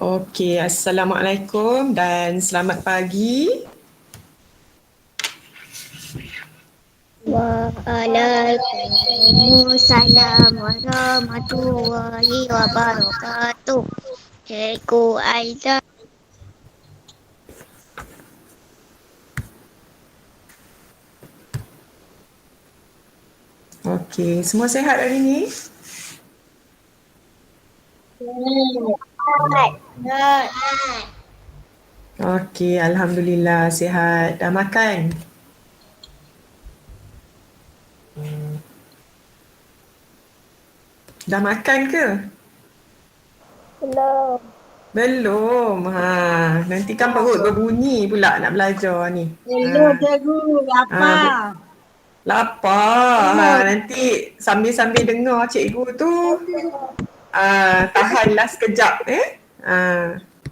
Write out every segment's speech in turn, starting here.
Okey, Assalamualaikum dan selamat pagi. Waalaikumsalam warahmatullahi wabarakatuh. Cikgu Aizah. Okey, semua sihat hari ni? Okey, Alhamdulillah sihat. Dah makan? Dah makan ke? Belum. Belum. Nanti kan perut berbunyi pula nak belajar ni. Hello cikgu, apa? Lapar. Nanti sambil-sambil dengar cikgu tu, tahanlah sekejap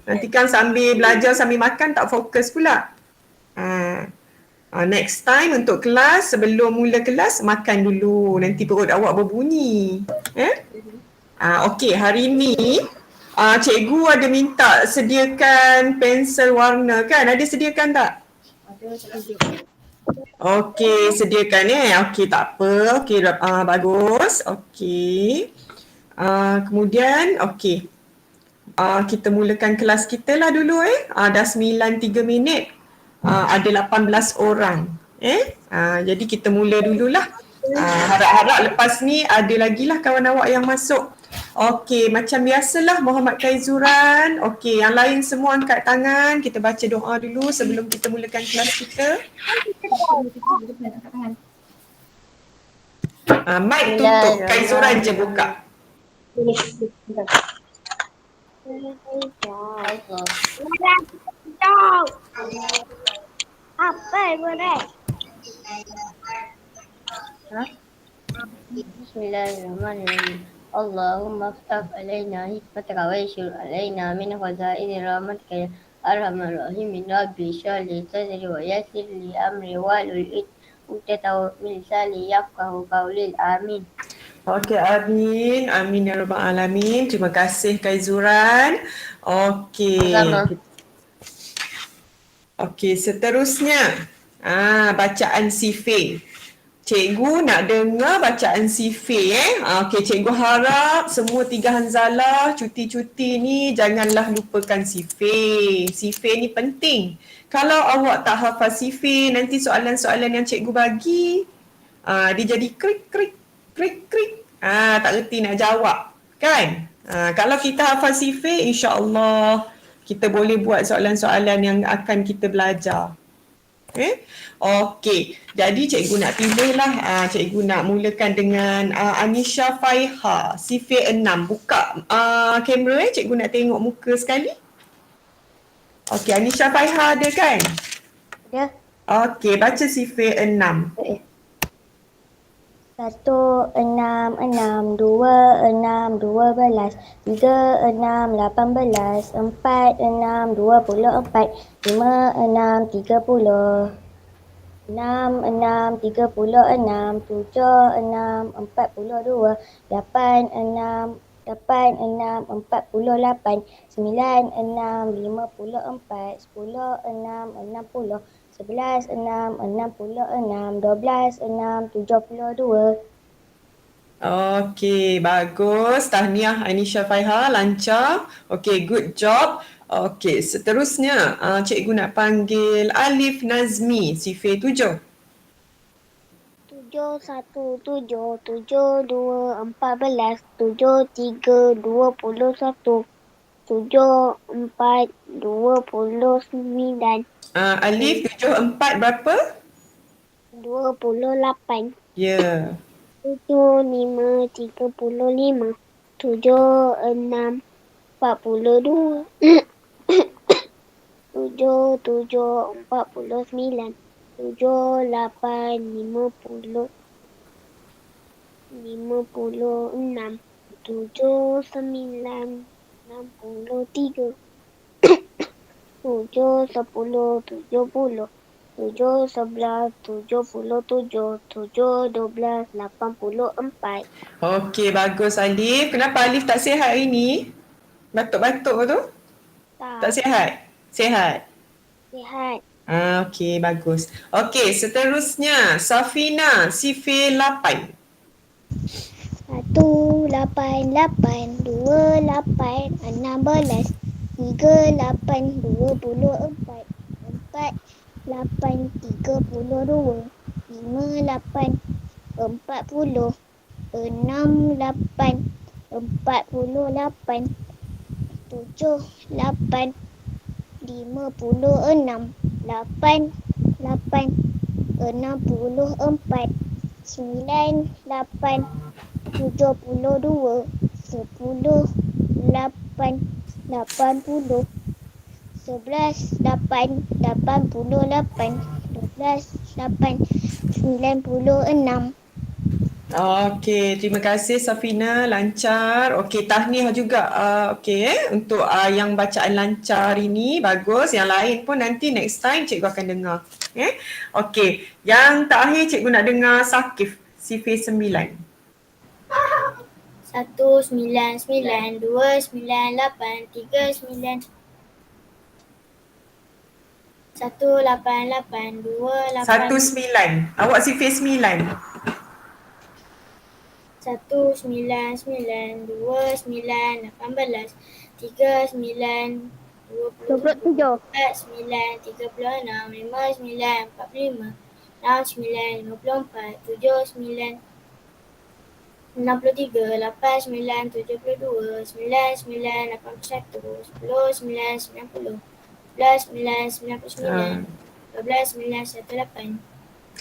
nanti kan sambil belajar sambil makan tak fokus pula. Next time untuk kelas, sebelum mula kelas makan dulu, nanti perut awak berbunyi. Okey, hari ni cikgu ada minta sediakan pensel warna kan? Ada sediakan tak? Okey, sediakan Okey, tak apa. Okey, bagus. Okey. Kemudian, okey. Kita mulakan kelas kita lah dulu dah 9.3 minit. Ada 18 orang. Jadi kita mula dululah. Harap-harap lepas ni ada lagi lah kawan awak yang masuk. Okey, macam biasalah Muhammad Kaizuran. Okey, yang lain semua angkat tangan. Kita baca doa dulu sebelum kita mulakan kelas kita. Mic tutup, Kaizuran je buka. Apa boleh? Bismillahirrahmanirrahim. Allahumma aftah alaina hikmataka wa yashur alaina min khazaini rahmatika ya arhamar rahimin. Rabbi shrah li sadri wa yassir li amri wahlul 'uqdatam min lisani yafqahu qawli. Amin. Okey, amin. Amin ya rabbal alamin. Terima kasih Kaizuran. Okey. Okey, seterusnya bacaan sifir. Cikgu nak dengar bacaan sifir Okey, cikgu harap semua 3 hanzalah cuti-cuti ni janganlah lupakan sifir. Sifir ni penting. Kalau awak tak hafal sifir, nanti soalan-soalan yang cikgu bagi dia jadi krik-krik krik-krik. Tak reti nak jawab kan? Kalau kita hafal sifir, insya-Allah kita boleh buat soalan-soalan yang akan kita belajar. Okey, jadi cikgu nak pilihlah, cikgu nak mulakan dengan Anisha Faiha, sifir 6. Buka kamera cikgu nak tengok muka sekali. Okey, Anisha Faiha ada kan? Ada. Okey, baca sifir 6. 1, 6, 6, 2, 6, 12, 3, 6, 18, 4, 6, 24, 5, 6, 30, 6, 6, 36, 7, 6, 42, 8, 6, 8, 6, 48, 9, 6, 54, 10, 6, 60, 11, 6, 66, 12, 6, 72. Okey, bagus. Tahniah Anisha Faiha, lancar. Okey, good job. Okey, seterusnya cikgu nak panggil Alif Nazmi, sifir 7. 7, 1, 7, 7, 2, 14, 7, 3, 21, 7, 4, 29, Alif 7 4 berapa? 28, Ya. 7, 5, 35, 7, 6, 42, 7, 7, 49, 7, 8, 50, 56, 7, 9, 63, 7, 10, 70, 7, 11, 77, 7, 12, 84. Okey, bagus Alif. Kenapa Alif tak sihat hari ni? Batuk-batuk tu? Tak sihat? Sihat? Sihat. Okey, bagus. Okey, seterusnya Safina, sifir 8. 1, 8, 8, 2, 8, 16, 3, 8, 24, 4, 8, 32, 5, 8, 40, 6, 8, 48, 7, 8, 56, 8, 8, 64, 9, 8, 72, 10, 8, 80, 11, 8, 88, 12, 8, 96. Okey, terima kasih Safina, lancar. Okey, tahniah juga untuk yang bacaan lancar ini, bagus. Yang lain pun nanti next time cikgu akan dengar. Okey, yang terakhir cikgu nak dengar Sakif, sifir 9. 1, 9, 9, 2, 9, 8, 3, 9. 1, 8, 8, 2, 8. 19. Awak sifir 9. 1, 9, 9, 2, 9, 18, 3, 9, 27, 4, 9, 36, 5, 9, 45, 6, 9, 54, 7, 9, 63, 8, 9, 72, 9, 9, 81, 10, 9, 90, 11, 9, 99, 12, 9, 18.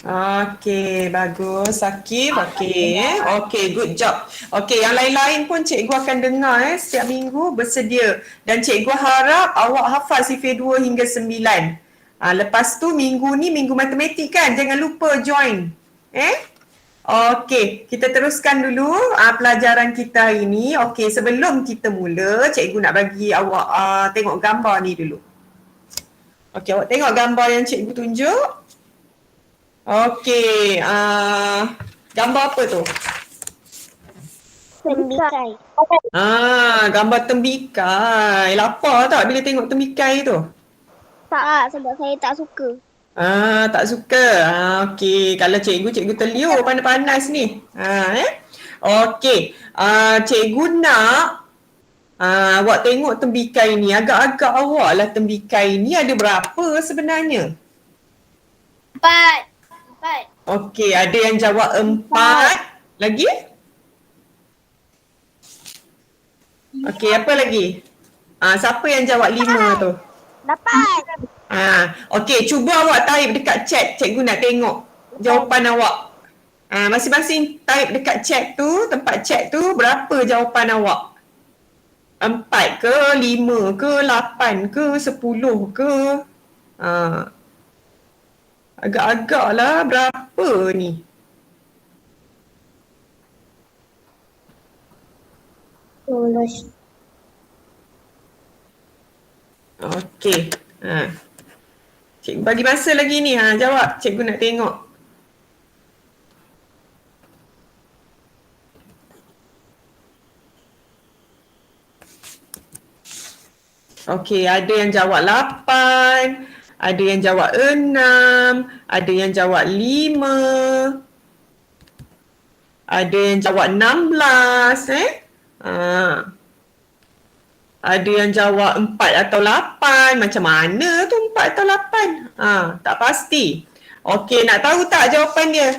Okey, bagus. Sakif, okey. Okey, good job. Okey, yang lain-lain pun cikgu akan dengar setiap minggu bersedia. Dan cikgu harap awak hafal sifir 2 hingga 9. Lepas tu minggu ni minggu matematik kan? Jangan lupa join. Okey, kita teruskan dulu pelajaran kita hari ni. Okey, sebelum kita mula, cikgu nak bagi awak tengok gambar ni dulu. Okey, awak tengok gambar yang cikgu tunjuk. Okey, gambar apa tu? Tembikai. Gambar tembikai. Lapar tak bila tengok tembikai tu? Tak, sebab saya tak suka. Tak suka. Okey, kalau cikgu terliur panas-panas ni. Okey, cikgu nak awak tengok tembikai ni. Agak-agak awak lah tembikai ni ada berapa sebenarnya? 4. Okey, ada yang jawab 4. Lagi? Okey, apa lagi? Siapa yang jawab 5 tu? 8. Okey, cuba awak type dekat chat. Cikgu nak tengok jawapan awak. Masing-masing type dekat chat tu, tempat chat tu, berapa jawapan awak? 4 ke, 5 ke, 8 ke, 10 ke? Agak-agak lah berapa ni? Okey. Cikgu bagi masa lagi ni. Jawab. Cikgu nak tengok. Okey, ada yang jawab 8, ada yang jawab 6, ada yang jawab 5, ada yang jawab 16, ada yang jawab 4 atau 8. Macam mana tu 4 atau 8? Tak pasti. Okey, nak tahu tak jawapan dia?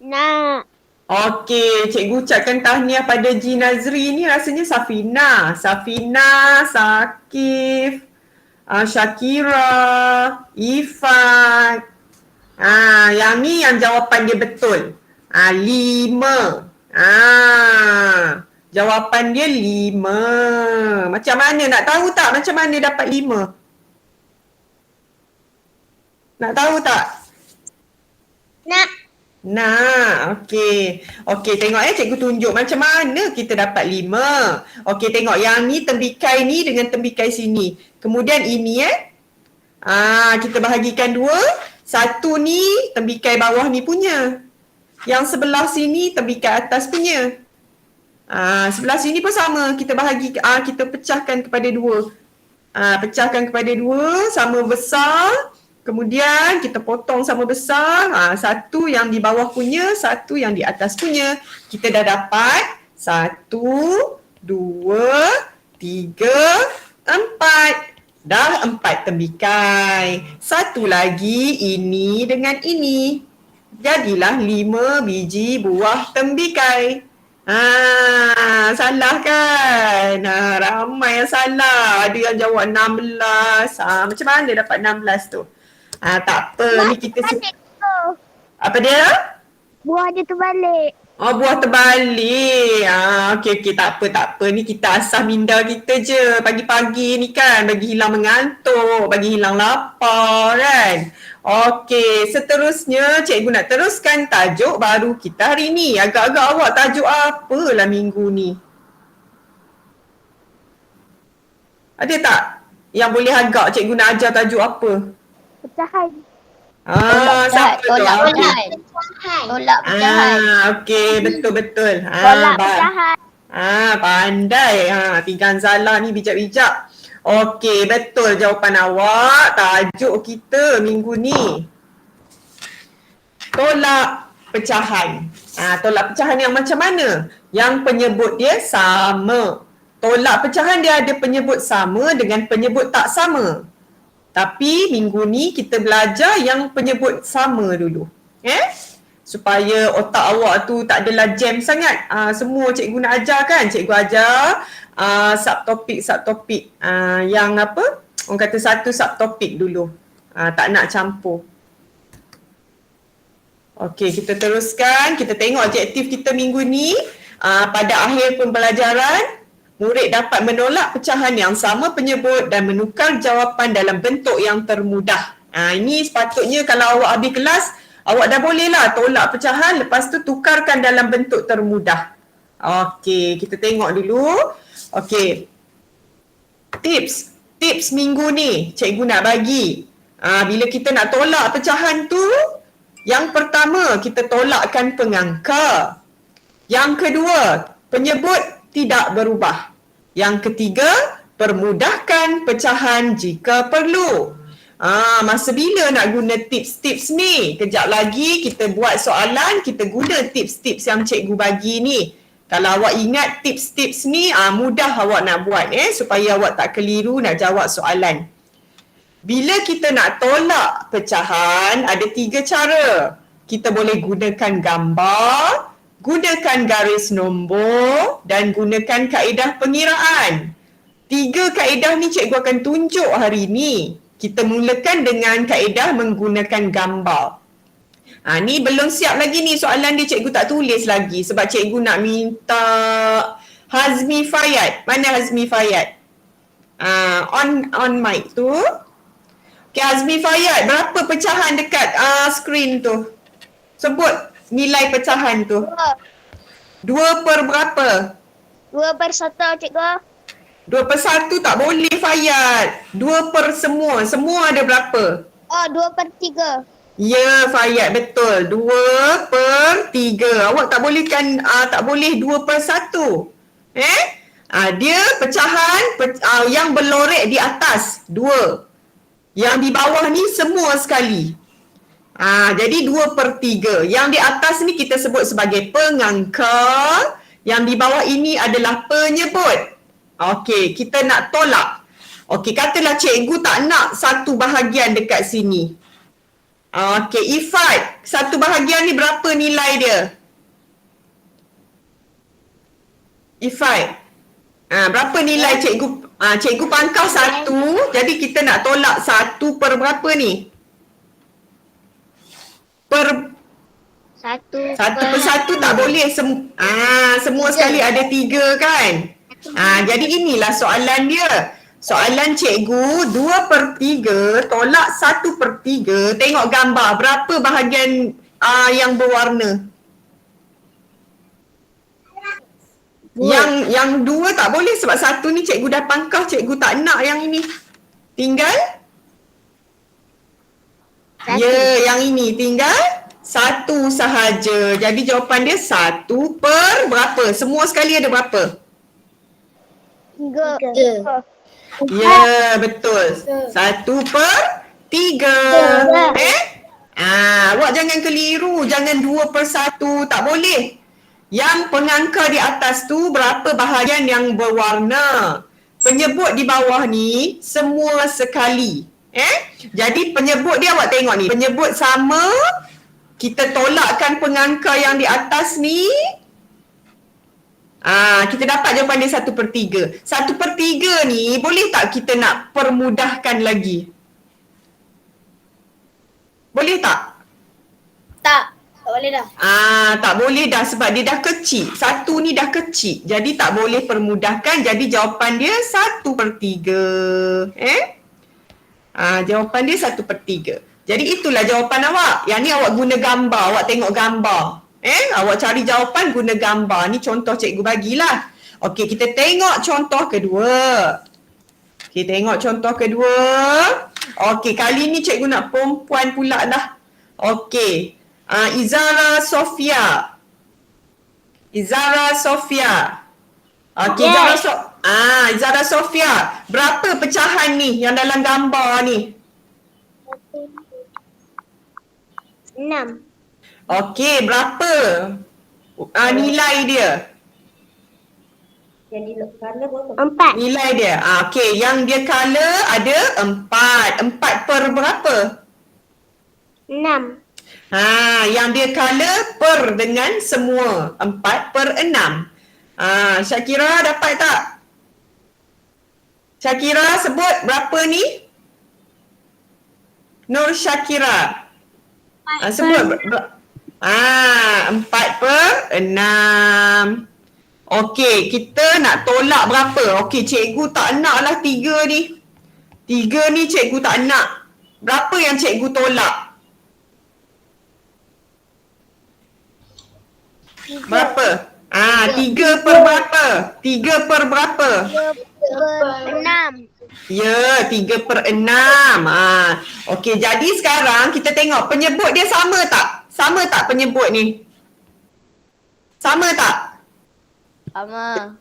Nak. Okey, cikgu ucapkan tahniah pada Ji Nazri ni rasanya Safina. Safina, Sakif, Syakira, Ifat. Yang ni yang jawapan dia betul. 5. Jawapan dia 5. Macam mana? Nak tahu tak macam mana dapat 5? Nak tahu tak? Nak. Okey. Okey, tengok cikgu tunjuk macam mana kita dapat 5. Okey, tengok yang ni tembikai ni dengan tembikai sini. Kemudian ini kita bahagikan 2. Satu ni tembikai bawah ni punya. Yang sebelah sini tembikai atas punya. Sebelah sini pun sama. Kita bahagi kita pecahkan kepada 2. Pecahkan kepada 2 sama besar. Kemudian kita potong sama besar. Satu yang di bawah punya, satu yang di atas punya. Kita dah dapat 1, 2, 3, 4. Dah 4 tembikai. Satu lagi ini dengan ini. Jadilah 5 biji buah tembikai. Salah kan? Ramai yang salah. Ada yang jawab 16. Macam mana dapat 16 tu? Tak apa. Ni kita apa dia? Buah dia terbalik. Oh, buah terbalik. Okey, tak apa. Ni kita asah minda kita je. Pagi-pagi ni kan, bagi hilang mengantuk, bagi hilang lapar kan. Okey, seterusnya cikgu nak teruskan tajuk baru kita hari ni. Agak-agak awak tajuk apalah minggu ni? Ada tak yang boleh agak cikgu nak ajar tajuk apa? Pecahan. Siapa tu? Tolak pecahan. Tolak pecahan. Okey, betul-betul. Tolak pecahan. Pandai. Tiga Zala ni bijak-bijak. Okey, betul jawapan awak. Tajuk kita minggu ni. Tolak pecahan. Tolak pecahan yang macam mana? Yang penyebut dia sama. Tolak pecahan dia ada penyebut sama dengan penyebut tak sama. Tapi minggu ni kita belajar yang penyebut sama dulu. Supaya otak awak tu tak adalah jam sangat. Semua cikgu nak ajar kan? Cikgu ajar subtopik. Yang apa? Orang kata satu subtopik dulu. Tak nak campur. Okey, kita teruskan. Kita tengok objektif kita minggu ni. Pada akhir pembelajaran, murid dapat menolak pecahan yang sama penyebut dan menukar jawapan dalam bentuk yang termudah. Ini sepatutnya kalau awak habis kelas, awak dah boleh lah tolak pecahan, lepas tu tukarkan dalam bentuk termudah. Okey, kita tengok dulu. Okey. Tips minggu ni cikgu nak bagi. Bila kita nak tolak pecahan tu, yang pertama kita tolakkan pengangka. Yang kedua, penyebut tidak berubah. Yang ketiga, permudahkan pecahan jika perlu. Masa bila nak guna tips-tips ni? Kejap lagi kita buat soalan, kita guna tips-tips yang cikgu bagi ni. Kalau awak ingat tips-tips ni, mudah awak nak buat supaya awak tak keliru nak jawab soalan. Bila kita nak tolak pecahan, ada 3 cara. Kita boleh gunakan gambar, gunakan garis nombor dan gunakan kaedah pengiraan. 3 kaedah ni cikgu akan tunjuk hari ni. Kita mulakan dengan kaedah menggunakan gambar. Ni belum siap lagi ni soalan dia cikgu tak tulis lagi sebab cikgu nak minta Hazmi Fayad. Mana Hazmi Fayad? On mic tu. Okay, Hazmi Fayad, berapa pecahan dekat skrin tu? Sebut nilai pecahan tu. 2 per berapa? 2 per 1 cikgu. 2 per 1 tak boleh Fayad. 2 per semua. Semua ada berapa? 2 per 3. Ya Fayad, betul. 2 per 3. Awak tak boleh kan, tak boleh 2 per 1. Dia pecahan yang berlorek di atas. 2. Yang di bawah ni semua sekali. Jadi 2 per 3. Yang di atas ni kita sebut sebagai pengangka. Yang di bawah ini adalah penyebut. Okey, kita nak tolak. Okey, katalah cikgu tak nak satu bahagian dekat sini. Okey, Ifat, satu bahagian ni berapa nilai dia? Ifat, berapa nilai cikgu? Cikgu pangkal 1, jadi kita nak tolak 1 per berapa ni? Satu per 1 tak boleh. Semua sekali ada 3 kan? Jadi inilah soalan dia. Soalan cikgu 2 per 3 tolak 1 per 3. Tengok gambar berapa bahagian yang berwarna. Yang 2 tak boleh sebab 1 ni cikgu dah pangkal, cikgu tak nak yang ini. Tinggal? Ya, yang ini tinggal 1 sahaja. Jadi jawapan dia 1 per berapa? Semua sekali ada berapa? 3. Ya, betul. 1/3. Awak jangan keliru. Jangan 2/1. Tak boleh. Yang pengangka di atas tu berapa bahagian yang berwarna. Penyebut di bawah ni semua sekali. Jadi penyebut dia awak tengok ni. Penyebut sama. Kita tolakkan pengangka yang di atas ni. Kita dapat jawapan dia 1/3. 1/3 ni boleh tak kita nak permudahkan lagi? Boleh tak? Tak boleh dah. Tak boleh dah sebab dia dah kecil. Satu ni dah kecil. Jadi tak boleh permudahkan. Jadi jawapan dia 1/3. Jawapan dia 1/3. Jadi itulah jawapan awak. Yang ni awak guna gambar. Awak tengok gambar. Awak cari jawapan guna gambar. Ni contoh cikgu bagilah. Okey, kita tengok contoh kedua. Okey, tengok contoh kedua. Okey, kali ni cikgu nak perempuan pula dah. Okey. Izara Sofia. Okey, Yes. Izara Sofia. Berapa pecahan ni yang dalam gambar ni? 6. Okey, berapa nilai dia? 4. Nilai dia. Okey, yang dia color ada 4. 4 per berapa? 6. Yang dia color per dengan semua. 4/6. Syakira dapat tak? Syakira sebut berapa ni? Nur Syakira. Sebut 4/6. Okey, kita nak tolak berapa? Okey, cikgu tak naklah 3 ni. 3 ni cikgu tak nak. Berapa yang cikgu tolak? Berapa? 3 per berapa? 3 per berapa? 6. Ya, 3/6. Okey, jadi sekarang kita tengok penyebut dia sama tak? Sama tak penyebut ni? Sama tak? Sama.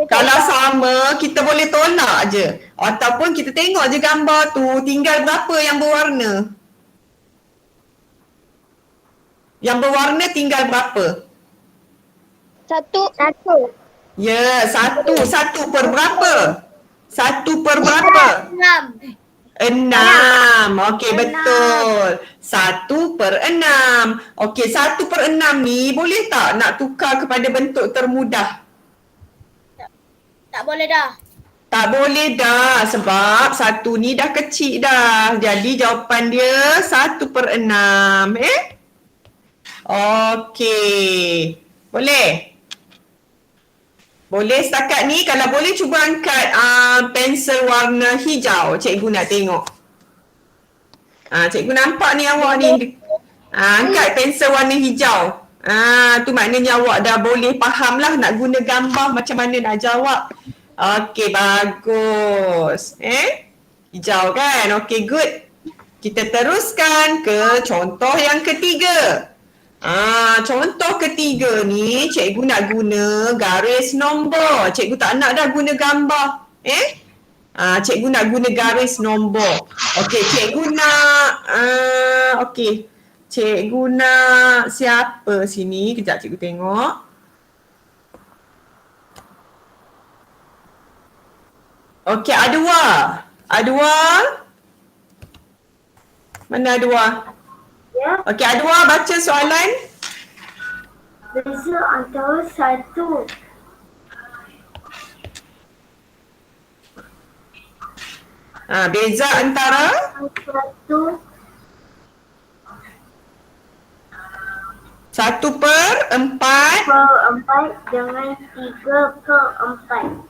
Kalau sama, kita boleh tolak je. Ataupun kita tengok je gambar tu, tinggal berapa yang berwarna? Yang berwarna tinggal berapa? 1. Ya, 1. 1 per berapa? 1 per berapa? 6. Okey, betul. 1/6. Okey, 1/6 ni boleh tak nak tukar kepada bentuk termudah? Tak boleh dah. Tak boleh dah sebab 1 ni dah kecil dah. Jadi jawapan dia 1/6. Okey. Boleh? Boleh setakat ni. Kalau boleh cuba angkat pensel warna hijau. Cikgu nak tengok. Cikgu nampak ni awak ni. Angkat pensel warna hijau. Tu maknanya awak dah boleh faham lah nak guna gambar macam mana nak jawab. Okey, bagus. Hijau kan? Okey, good. Kita teruskan ke contoh yang ketiga. Contoh ketiga ni cikgu nak guna garis nombor. Cikgu tak nak dah guna gambar. Cikgu nak guna garis nombor. Okey, cikgu nak cikgu nak siapa sini? Kejap cikgu tengok. Okey, Adwa. Adwa. Mana Adwa? Ya. Okey, Adwa baca soalan. Beza antara 1. Beza antara 1/4 dengan 3/4.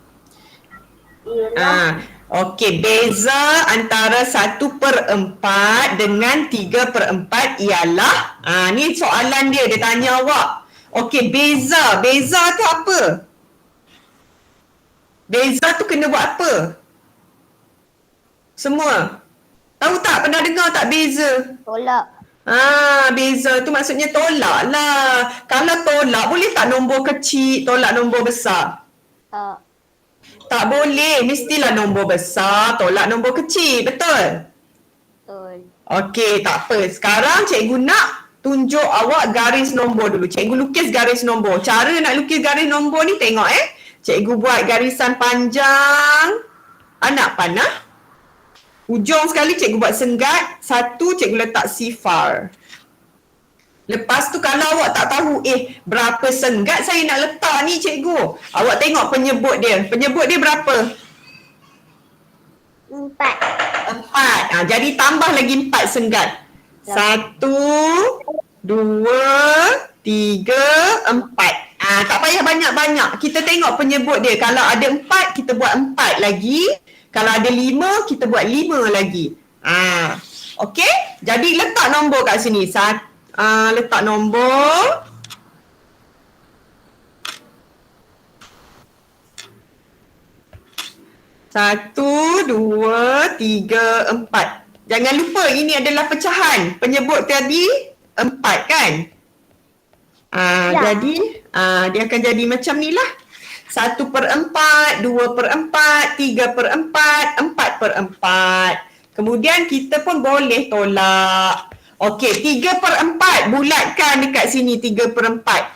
Ialah okey, beza antara 1/4 dengan 3/4 ialah ni soalan dia tanya awak. Okey, beza. Beza tu apa? Beza tu kena buat apa? Semua. Tahu tak? Pernah dengar tak beza? tolak. Beza tu maksudnya tolak lah. Kalau tolak, boleh tak nombor kecil tolak nombor besar? Tak. Tak boleh. Mestilah nombor besar tolak nombor kecil. Betul? Betul. Okey, tak apa. Sekarang cikgu nak tunjuk awak garis nombor dulu. Cikgu lukis garis nombor. Cara nak lukis garis nombor ni tengok Cikgu buat garisan panjang. Anak panah. Ujung sekali cikgu buat senggat. Satu cikgu letak sifar. Lepas tu kalau awak tak tahu, berapa senggat saya nak letak ni cikgu. Awak tengok penyebut dia. Penyebut dia berapa? 4. 4. Jadi tambah lagi 4 senggat. 1, 2, 3, 4. Tak payah banyak-banyak. Kita tengok penyebut dia. Kalau ada 4, kita buat 4 lagi. Kalau ada 5, kita buat 5 lagi. Okey? Jadi letak nombor kat sini. Letak nombor. Satu, dua, tiga, 4. Jangan lupa ini adalah pecahan. Penyebut tadi 4 kan? Jadi dia akan jadi macam ni lah. 1/4, 2/4, 3/4, 4/4. Kemudian kita pun boleh tolak. Okey, 3/4 bulatkan dekat sini 3/4.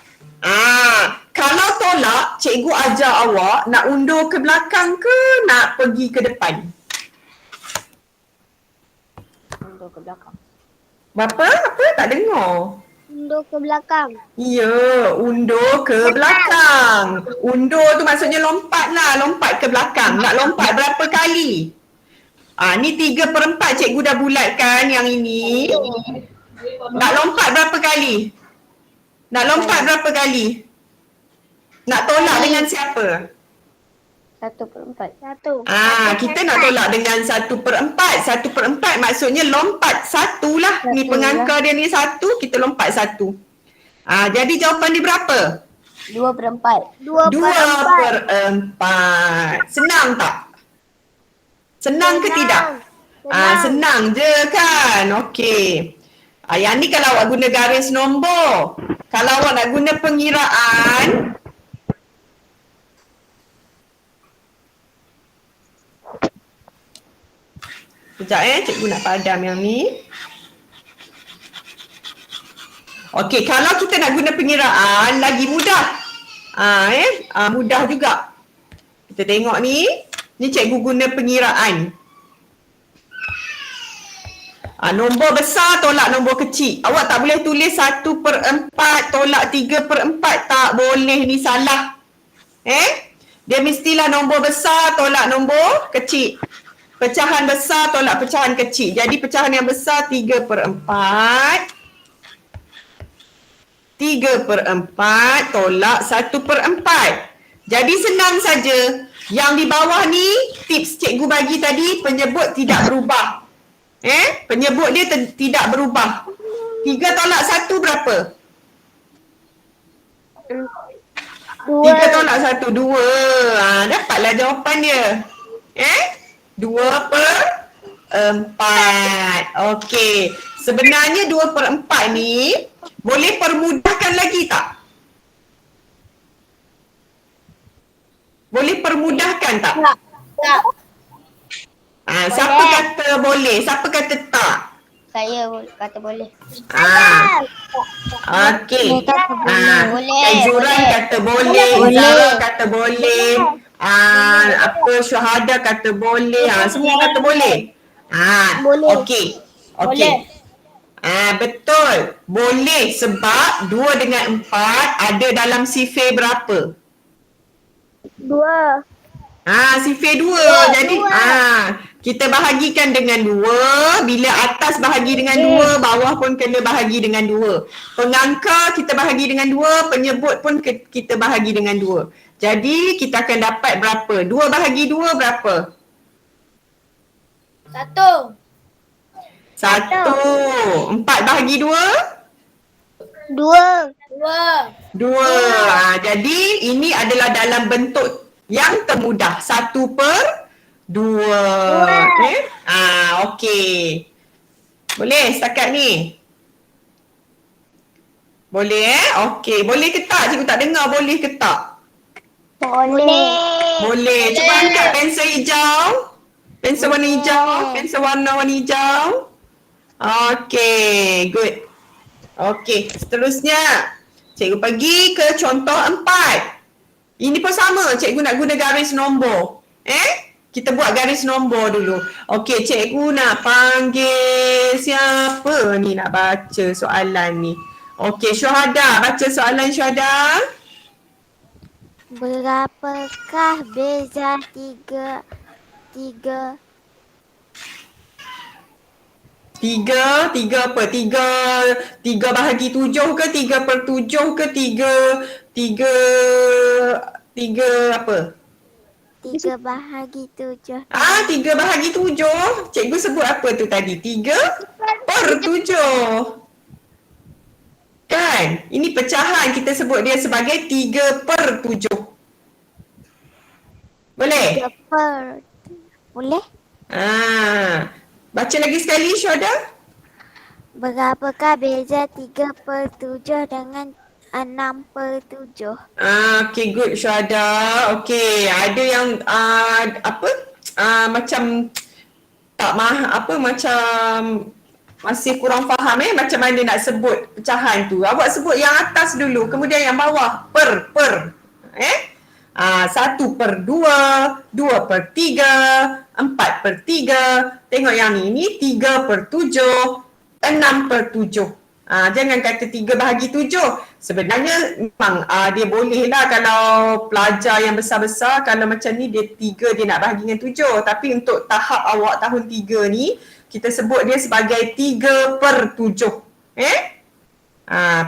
Kalau tolak, cikgu ajar awak nak undur ke belakang ke nak pergi ke depan? Undur ke belakang. Berapa? Apa? Tak dengar. Undur ke belakang. Ya, undur ke belakang. Undur tu maksudnya lompat lah. Lompat ke belakang. Nak lompat berapa kali? Ni 3/4 cikgu dah bulatkan yang ini. Nak lompat berapa kali? Nak lompat berapa kali? Nak tolak dengan siapa? 1/4. Kita nak tolak dengan 1/4. 1/4 maksudnya lompat 1 lah. Ni pengangka dia ni 1, kita lompat 1. Jadi jawapan dia berapa? 2/4. 2/4. Senang tak? Senang ke tidak? Senang je kan? Okey. Yang ni kalau awak guna garis nombor. Kalau awak nak guna pengiraan, sekejap cikgu nak padam yang ni. Okey, kalau kita nak guna pengiraan lagi mudah. Mudah juga. Kita tengok ni. Ni cikgu guna pengiraan. Nombor besar tolak nombor kecil. Awak tak boleh tulis 1/4 tolak 3/4. Tak boleh, ni salah. Dia mestilah nombor besar tolak nombor kecil. Pecahan besar tolak pecahan kecil. Jadi pecahan yang besar 3/4. 3/4 tolak 1/4. Jadi senang saja. Yang di bawah ni tips cikgu bagi tadi, penyebut tidak berubah. Penyebut dia tidak berubah. 3 tolak 1 berapa? 3 tolak 1, 2. Dapatlah jawapan dia. 2/4. Okey. Sebenarnya 2/4 ni boleh permudahkan lagi tak? Boleh permudahkan tak? Tak. Siapa kata boleh? Siapa kata tak? Saya kata boleh. Okey. Boleh. Zuran kata boleh. Zara kata boleh. Syuhada kata boleh. Semua kata boleh. Boleh. Okey. Boleh. Betul. Boleh sebab 2 dengan 4 ada dalam sifir berapa? 2. Sifir 2. Jadi kita bahagikan dengan 2. Bila atas bahagi dengan 2, bawah pun kena bahagi dengan 2. Pengangka kita bahagi dengan 2, penyebut pun kita bahagi dengan 2. Jadi kita akan dapat berapa? 2 bahagi 2 berapa? 1. 1. 4 bahagi 2? 2. 2. Jadi ini adalah dalam bentuk yang termudah. 1/2. Okey. Boleh setakat ni? Boleh Okey. Boleh ke tak? Cikgu tak dengar. Boleh ke tak? Boleh. Boleh. Cuba angkat pensel hijau. Pensel warna hijau. Pensel warna hijau. Okey, good. Okey, seterusnya. Cikgu pergi ke contoh 4. Ini pun sama, cikgu nak guna garis nombor. Kita buat garis nombor dulu. Okey, cikgu nak panggil siapa ni nak baca soalan ni? Okey, Syuhada. Baca soalan Syuhada. Berapakah beza tiga Tiga bahagi 7 ke 3/7 ke tiga apa? 3 bahagi 7? 3 bahagi 7. Cikgu sebut apa tu tadi? 3/7. Kan? Ini pecahan, kita sebut dia sebagai 3/7. Boleh? Boleh? Baca lagi sekali Syuhada. Berapakah beza 3/7 dengan 6/7? Okay, good Syuhada. Okay, ada yang macam tak macam masih kurang faham macam mana nak sebut pecahan tu. Awak sebut yang atas dulu, kemudian yang bawah per. 1/2, 2/3, 4/3. Tengok yang ni 3/7, 6/7. Jangan kata 3 bahagi 7. Sebenarnya memang dia boleh lah kalau pelajar yang besar-besar, kalau macam ni dia 3 dia nak bahagi dengan 7. Tapi untuk tahap awak tahun 3 ni, kita sebut dia sebagai 3/7.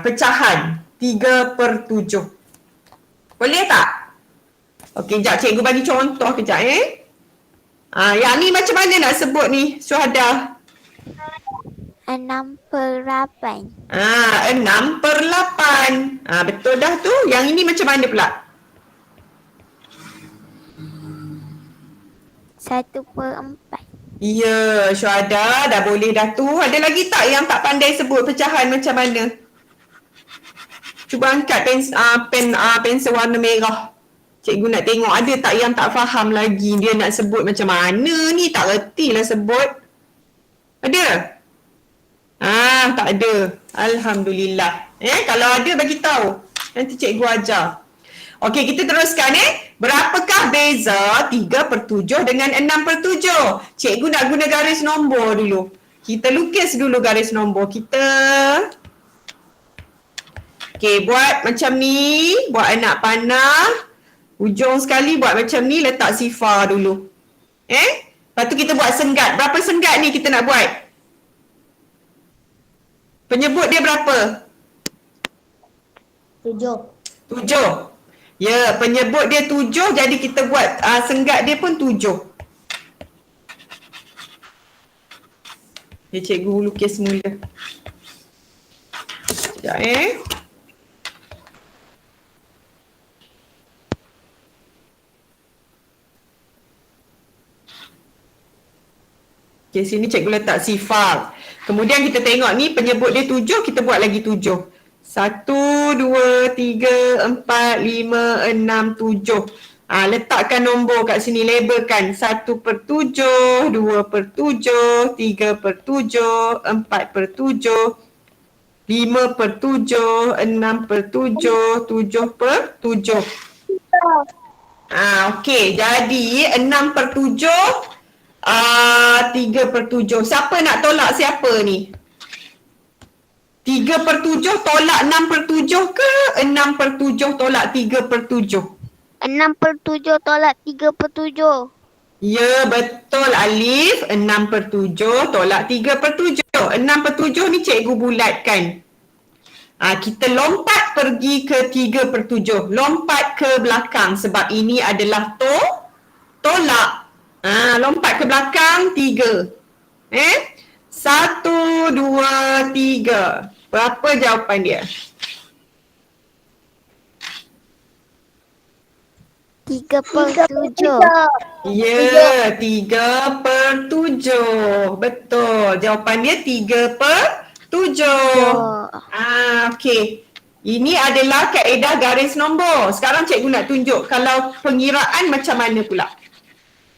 Pecahan 3/7. Boleh tak? Okey, sekejap cikgu bagi contoh kejap yang ni macam mana nak sebut ni Syuhada? 6/8. 6/8. Betul dah tu. Yang ini macam mana pula? 1/4. Ya, Syuhada dah boleh dah tu. Ada lagi tak yang tak pandai sebut pecahan macam mana? Cuba angkat pensel warna merah. Cikgu nak tengok ada tak yang tak faham lagi. Dia nak sebut macam mana ni, tak reti lah sebut. Ada? Tak ada. Alhamdulillah. Kalau ada bagi tahu. Nanti cikgu ajar. Okey, kita teruskan Berapakah beza 3/7 dengan 6/7? Cikgu nak guna garis nombor dulu. Kita lukis dulu garis nombor kita. Okey, buat macam ni. Buat anak panah. Ujung sekali buat macam ni, letak sifar dulu. Lepas tu kita buat senggat. Berapa senggat ni kita nak buat? Penyebut dia berapa? 7. Ya, penyebut dia 7, jadi kita buat senggat dia pun 7. Cikgu lukis semula. Sekejap Okay, sini cikgu letak sifar. Kemudian kita tengok ni penyebut dia 7, kita buat lagi 7. 1, 2, 3, 4, 5, 6, 7. Letakkan nombor kat sini, labelkan 1/7, 2/7, 3/7, 4/7, 5/7, 6/7, 7/7. Okey, jadi 6/7, 3/7. Siapa nak tolak siapa ni? 3/7 tolak 6/7 ke 6/7 tolak 3/7? 6/7 tolak 3/7. Ya, betul Alif. 6/7 tolak 3/7. 6/7 ni cikgu bulatkan. Kita lompat pergi ke 3/7. Lompat ke belakang sebab ini adalah tolak. Lompat ke belakang 3. 1, 2, 3. Berapa jawapan dia? 3/7. Ya, 3/7. Betul. Jawapan dia 3/7. Okey. Ini adalah kaedah garis nombor. Sekarang cikgu nak tunjuk kalau pengiraan macam mana pula.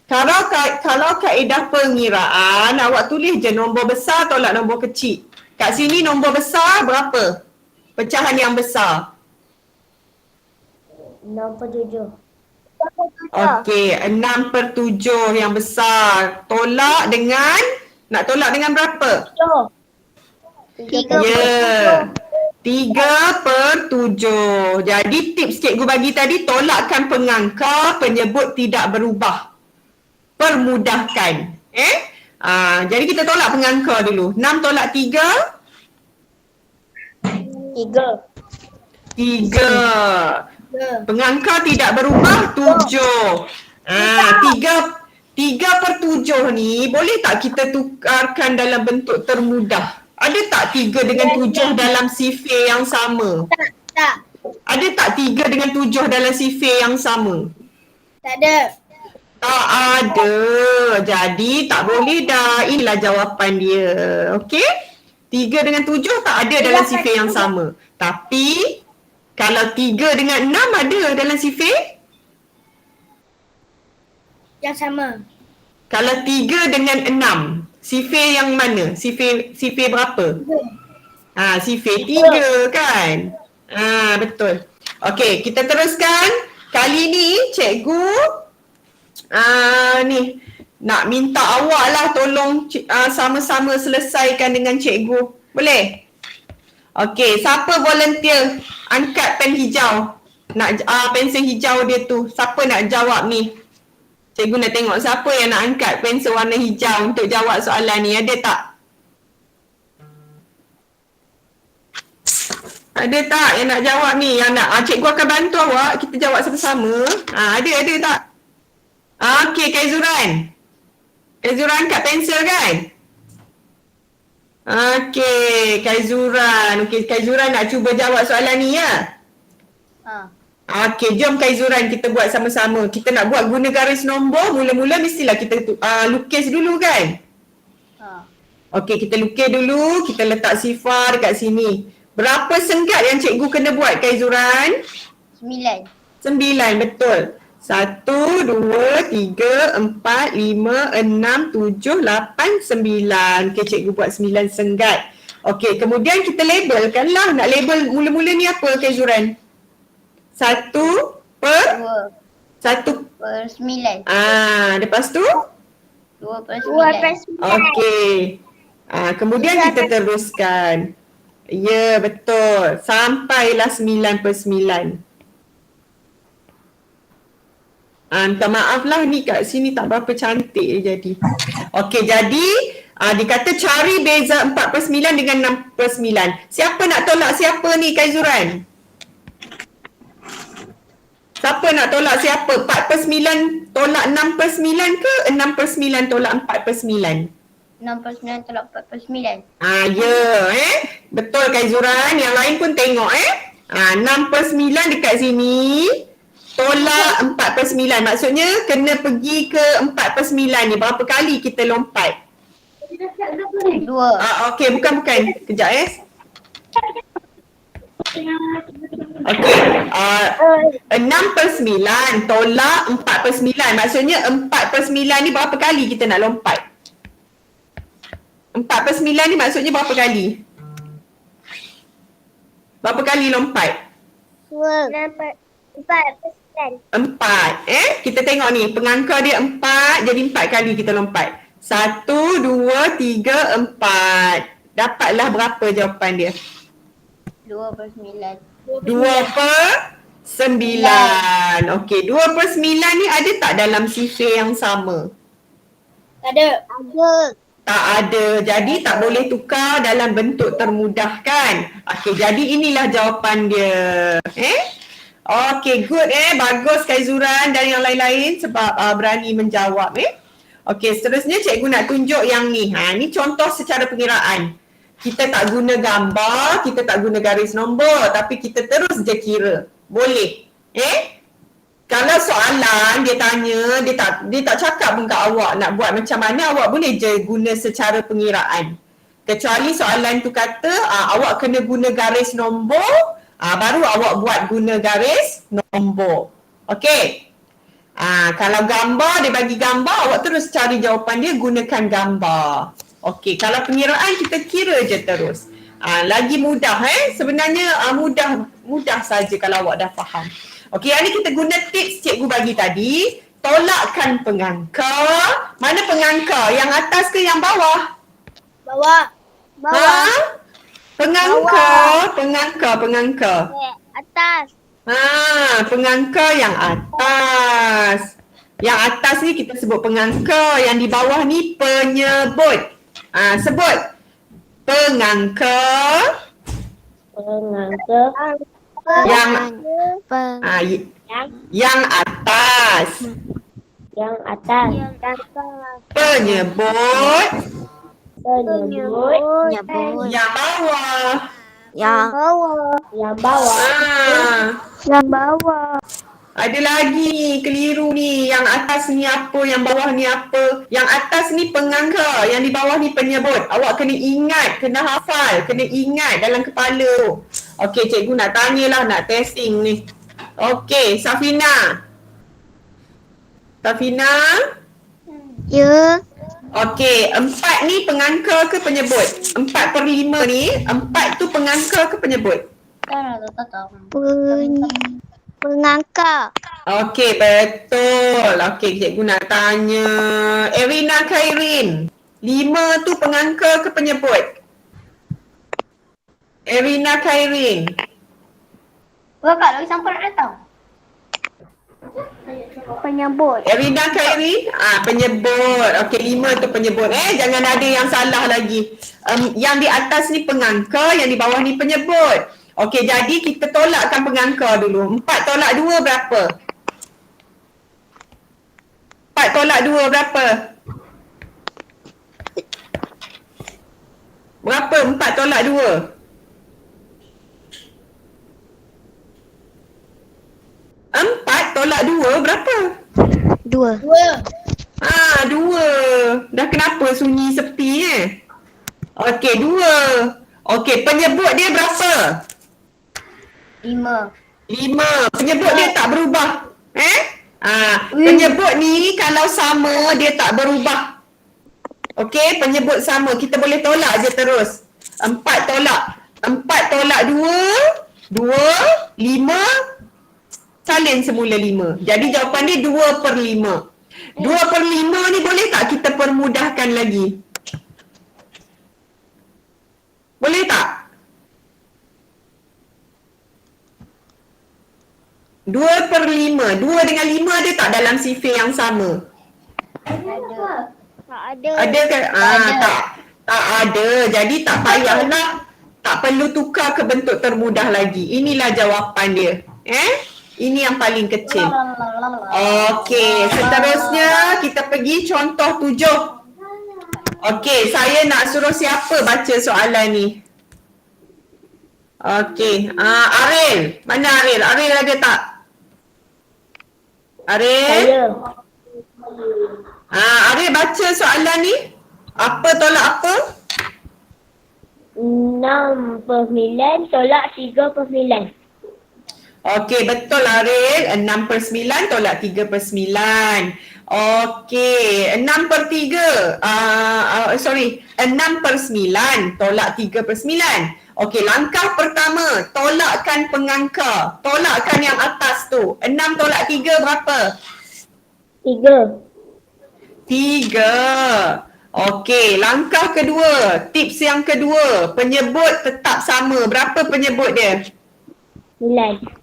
Kalau kaedah pengiraan, awak tulis je nombor besar tolak nombor kecil. Kat sini nombor besar berapa? Pecahan yang besar. 6/7. Okey, 6/7 yang besar. Tolak dengan, nak tolak dengan berapa? 3 Ya. 3/7. Jadi tips cikgu bagi tadi, tolakkan pengangka penyebut tidak berubah. Permudahkan. Jadi kita tolak pengangka dulu. 6 tolak 3? 3. 3. Pengangka tidak berubah 7. 3/7 ni boleh tak kita tukarkan dalam bentuk termudah? Ada tak 3 dengan 7 dalam sifir yang sama? Tak. Ada tak 3 dengan 7 dalam sifir yang sama? Tak ada. Tak ada. Jadi tak boleh dah. Inilah jawapan dia. Okey? 3 dengan 7 tak ada dalam sifir yang sama. Tapi kalau 3 dengan 6 ada dalam sifir? Yang sama. Kalau 3 dengan 6, sifir yang mana? Sifir berapa? Sifir 3 kan? Betul. Okey, kita teruskan. Kali ni cikgu ni nak minta awak lah tolong sama-sama selesaikan dengan cikgu. Boleh? Okey, siapa volunteer angkat pen hijau? Nak pensel hijau dia tu. Siapa nak jawab ni? Cikgu nak tengok siapa yang nak angkat pensel warna hijau untuk jawab soalan ni. Ada tak? Ada tak yang nak jawab ni? Yang nak cikgu akan bantu awak. Kita jawab sama-sama. Ada tak? Okey, Kaizuran. Kaizuran angkat pensel kan? Okey, Kaizuran. Okey, Kaizuran nak cuba jawab soalan ni ya? Okey, jom Kaizuran kita buat sama-sama. Kita nak buat guna garis nombor, mula-mula mestilah kita lukis dulu kan? Okey, kita lukis dulu, kita letak sifar dekat sini. Berapa senggat yang cikgu kena buat Kaizuran? 9. 9, betul. 1, 2, 3, 4, 5, 6, 7, 8, 9. Okey, cikgu buat 9 senggat. Okey, kemudian kita labelkan lah. Nak label mula-mula ni apa Kaizuran? 1 per 2/9. Lepas tu? 2/9. Okey. Kemudian kita teruskan. Ya, betul. Sampailah 9/9. Minta maaf lah ni kat sini tak berapa cantik dia jadi. Okey, jadi dikata cari beza 4/9 dengan 6/9. Siapa nak tolak siapa ni Kaizuran? Siapa nak tolak siapa? 4/9 tolak 6/9 ke 6/9 tolak 4/9? 6/9 tolak 4/9. Ya, betul Kaizuran. Yang lain pun tengok 6/9 dekat sini tolak 4/9. Maksudnya kena pergi ke 4/9 ni. Berapa kali kita lompat? 2. Okey, bukan. Kejap Okey, 6/9 tolak 4/9. Maksudnya 4/9 ni berapa kali kita nak lompat? 4/9 ni maksudnya berapa kali? Berapa kali lompat? 4. Kita tengok ni, pengangka dia 4, jadi 4 kali kita lompat. 1, 2, 3, 4. Dapatlah berapa jawapan dia? 2/9. 2/9. Okey, 2/9 ni ada tak dalam sifir yang sama? Tak ada. Tak ada. Jadi tak boleh tukar dalam bentuk termudah kan? Okey, jadi inilah jawapan dia. Okey, good bagus Kaizuran dan yang lain-lain sebab berani menjawab Okey, seterusnya cikgu nak tunjuk yang ni. Ni contoh secara pengiraan. Kita tak guna gambar, kita tak guna garis nombor, tapi kita terus je kira. Boleh. Kalau soalan dia tanya, dia tak cakap pun kat awak nak buat macam mana, awak boleh je guna secara pengiraan. Kecuali soalan tu kata awak kena guna garis nombor Baru awak buat guna garis nombor. Okey. Kalau gambar, dia bagi gambar, awak terus cari jawapan dia, gunakan gambar. Okey, kalau pengiraan kita kira je terus. Lagi mudah sebenarnya mudah saja kalau awak dah faham. Okey, yang ni kita guna tips cikgu bagi tadi. Tolakkan pengangka. Mana pengangka? Yang atas ke yang bawah? Bawah. Pengangka. Atas. Pengangka yang atas. Yang atas ni kita sebut pengangka, yang di bawah ni penyebut. Sebut. Pengangka. Yang atas. Yang atas. Penyebut. Yang bawah. Yang bawah. Ada lagi ni, keliru ni. Yang atas ni apa, yang bawah ni apa. Yang atas ni pengangka, yang di bawah ni penyebut. Awak kena ingat, kena hafal, kena ingat dalam kepala tu. Okey, cikgu nak tanyalah, nak testing ni. Okey, Safina. Ya. Okey, 4 ni pengangka ke penyebut? 4/5 ni, 4 tu pengangka ke penyebut? Pengangka. Okey, betul. Okey, cikgu nak tanya. Erina Khairin, 5 tu pengangka ke penyebut? Erina Khairin. Kakak lagi sampai nak datang. Penyebut. Erina Khairin, penyebut. Okey, 5 tu penyebut. Jangan ada yang salah lagi. Yang di atas ni pengangka, yang di bawah ni penyebut. Okey, jadi kita tolakkan pengangka dulu. 4 tolak 2 berapa? 4 tolak 2 berapa? Berapa 4 tolak 2? 4 tolak 2 berapa? 2. 2. Dah kenapa sunyi sepi Okey, 2. Okey, penyebut dia berapa? 5. Penyebut dia tak berubah. Penyebut ni kalau sama dia tak berubah. Okey, penyebut sama. Kita boleh tolak je terus. 4 tolak 2, 5. Salin semula 5. Jadi jawapan dia 2/5. 2/5 ni boleh tak kita permudahkan lagi? Boleh tak? 2/5. 2 dengan 5 ada tak dalam sifir yang sama? Tak ada. Ada ke? Tak ada. Jadi tak payahlah. Tak perlu tukar ke bentuk termudah lagi. Inilah jawapan dia. Ini yang paling kecil. Okey, seterusnya kita pergi contoh 7. Okey, saya nak suruh siapa baca soalan ni? Okey, Aril. Mana Aril? Aril ada tak? Aril? Aril baca soalan ni. Apa tolak apa? 6/9 tolak 3/9. Okey, betul Aril. 6/9 tolak 3/9. Okey, 6/3. 6/9 tolak 3/9. Okey, langkah pertama, tolakkan pengangka. Tolakkan yang atas tu. 6 tolak 3 berapa? 3. 3. Okey, langkah kedua, tips yang kedua, penyebut tetap sama. Berapa penyebut dia? 9.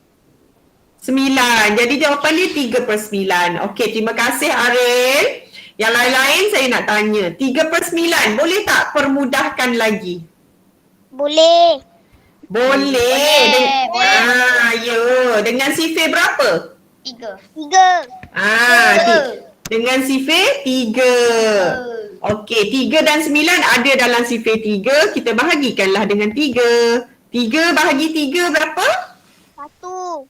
9. Jadi jawapan dia 3/9. Okey, terima kasih Aril. Yang lain-lain saya nak tanya. 3/9 boleh tak permudahkan lagi? Boleh. Boleh. Ya. Dengan sifir berapa? 3. Dengan sifir 3. Okey, 3 dan 9 ada dalam sifir 3. Kita bahagikanlah dengan 3. 3 bahagi 3 berapa? 1.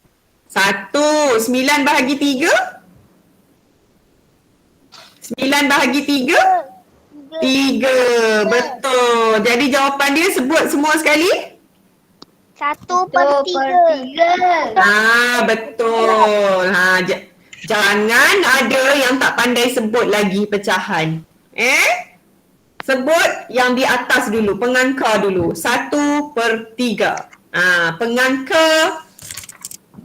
1. 9 bahagi 3? 9 bahagi 3? 3. Betul. Jadi jawapan dia sebut semua sekali? 1/3. Betul. Jangan ada yang tak pandai sebut lagi pecahan. Sebut yang di atas dulu, pengangka dulu. 1/3. Pengangka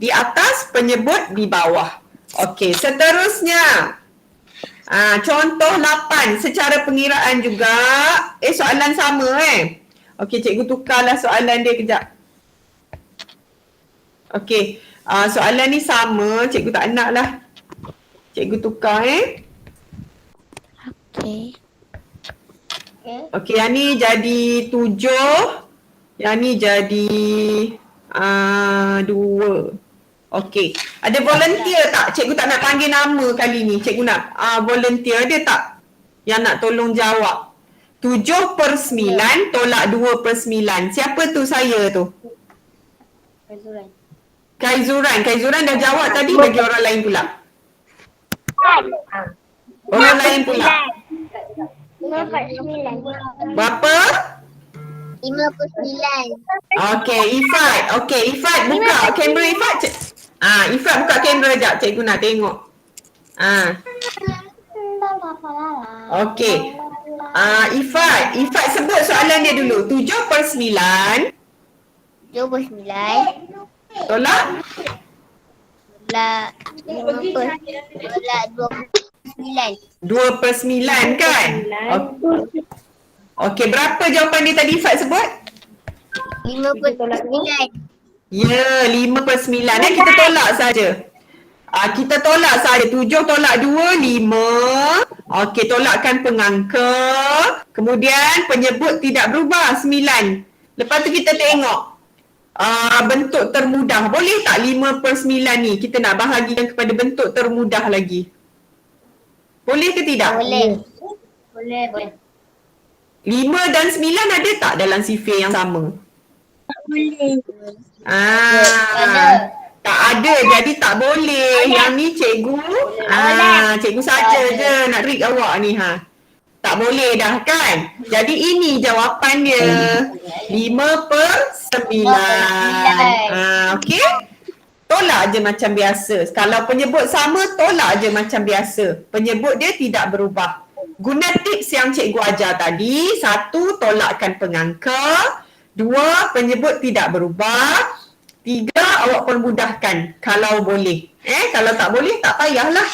di atas, penyebut di bawah. Okey, seterusnya. Contoh 8 secara pengiraan juga. Soalan sama Okey, cikgu tukarlah soalan dia kejap. Okey, soalan ni sama, cikgu tak nak lah. Cikgu tukar Okey. Okey, yang ni jadi 7. Yang ni jadi 2. Okey. Ada volunteer tak? Cikgu tak nak panggil nama kali ni. Cikgu nak volunteer. Ada tak yang nak tolong jawab? 7/9 tolak 2/9. Siapa tu saya tu? Kaizuran dah jawab tadi, bagi orang lain pula. Orang lain pula. 5/9. Berapa? 5/9. Okey, Ifat buka kamera Ifat. Ifat buka kamera jap, cikgu nak tengok. Okey. Ifat sebut soalan dia dulu. 7/9 7/9 tolak tolak 2/9. 2/9 kan? Okey, berapa jawapan dia tadi Ifat sebut? 5/9. Ya, 5/9 kita tolak saja. Kita tolak saja. 7 tolak 2, 5. Okey, tolakkan pengangka. Kemudian penyebut tidak berubah, 9. Lepas tu kita tengok bentuk termudah. Boleh tak 5/9 ni kita nak bahagikan kepada bentuk termudah lagi? Boleh ke tidak? Boleh. 5 dan 9 ada tak dalam sifir yang sama? Boleh. Tak ada, jadi tak boleh. Yang ni cikgu, cikgu saja je nak read awak ni Tak boleh dah kan? Jadi ini jawapan dia. 5/9. Okey? Tolak je macam biasa. Kalau penyebut sama, tolak je macam biasa. Penyebut dia tidak berubah. Guna tips yang cikgu ajar tadi. 1, tolakkan pengangka. 2, penyebut tidak berubah. 3, awak permudahkan kalau boleh. Kalau tak boleh, tak payahlah.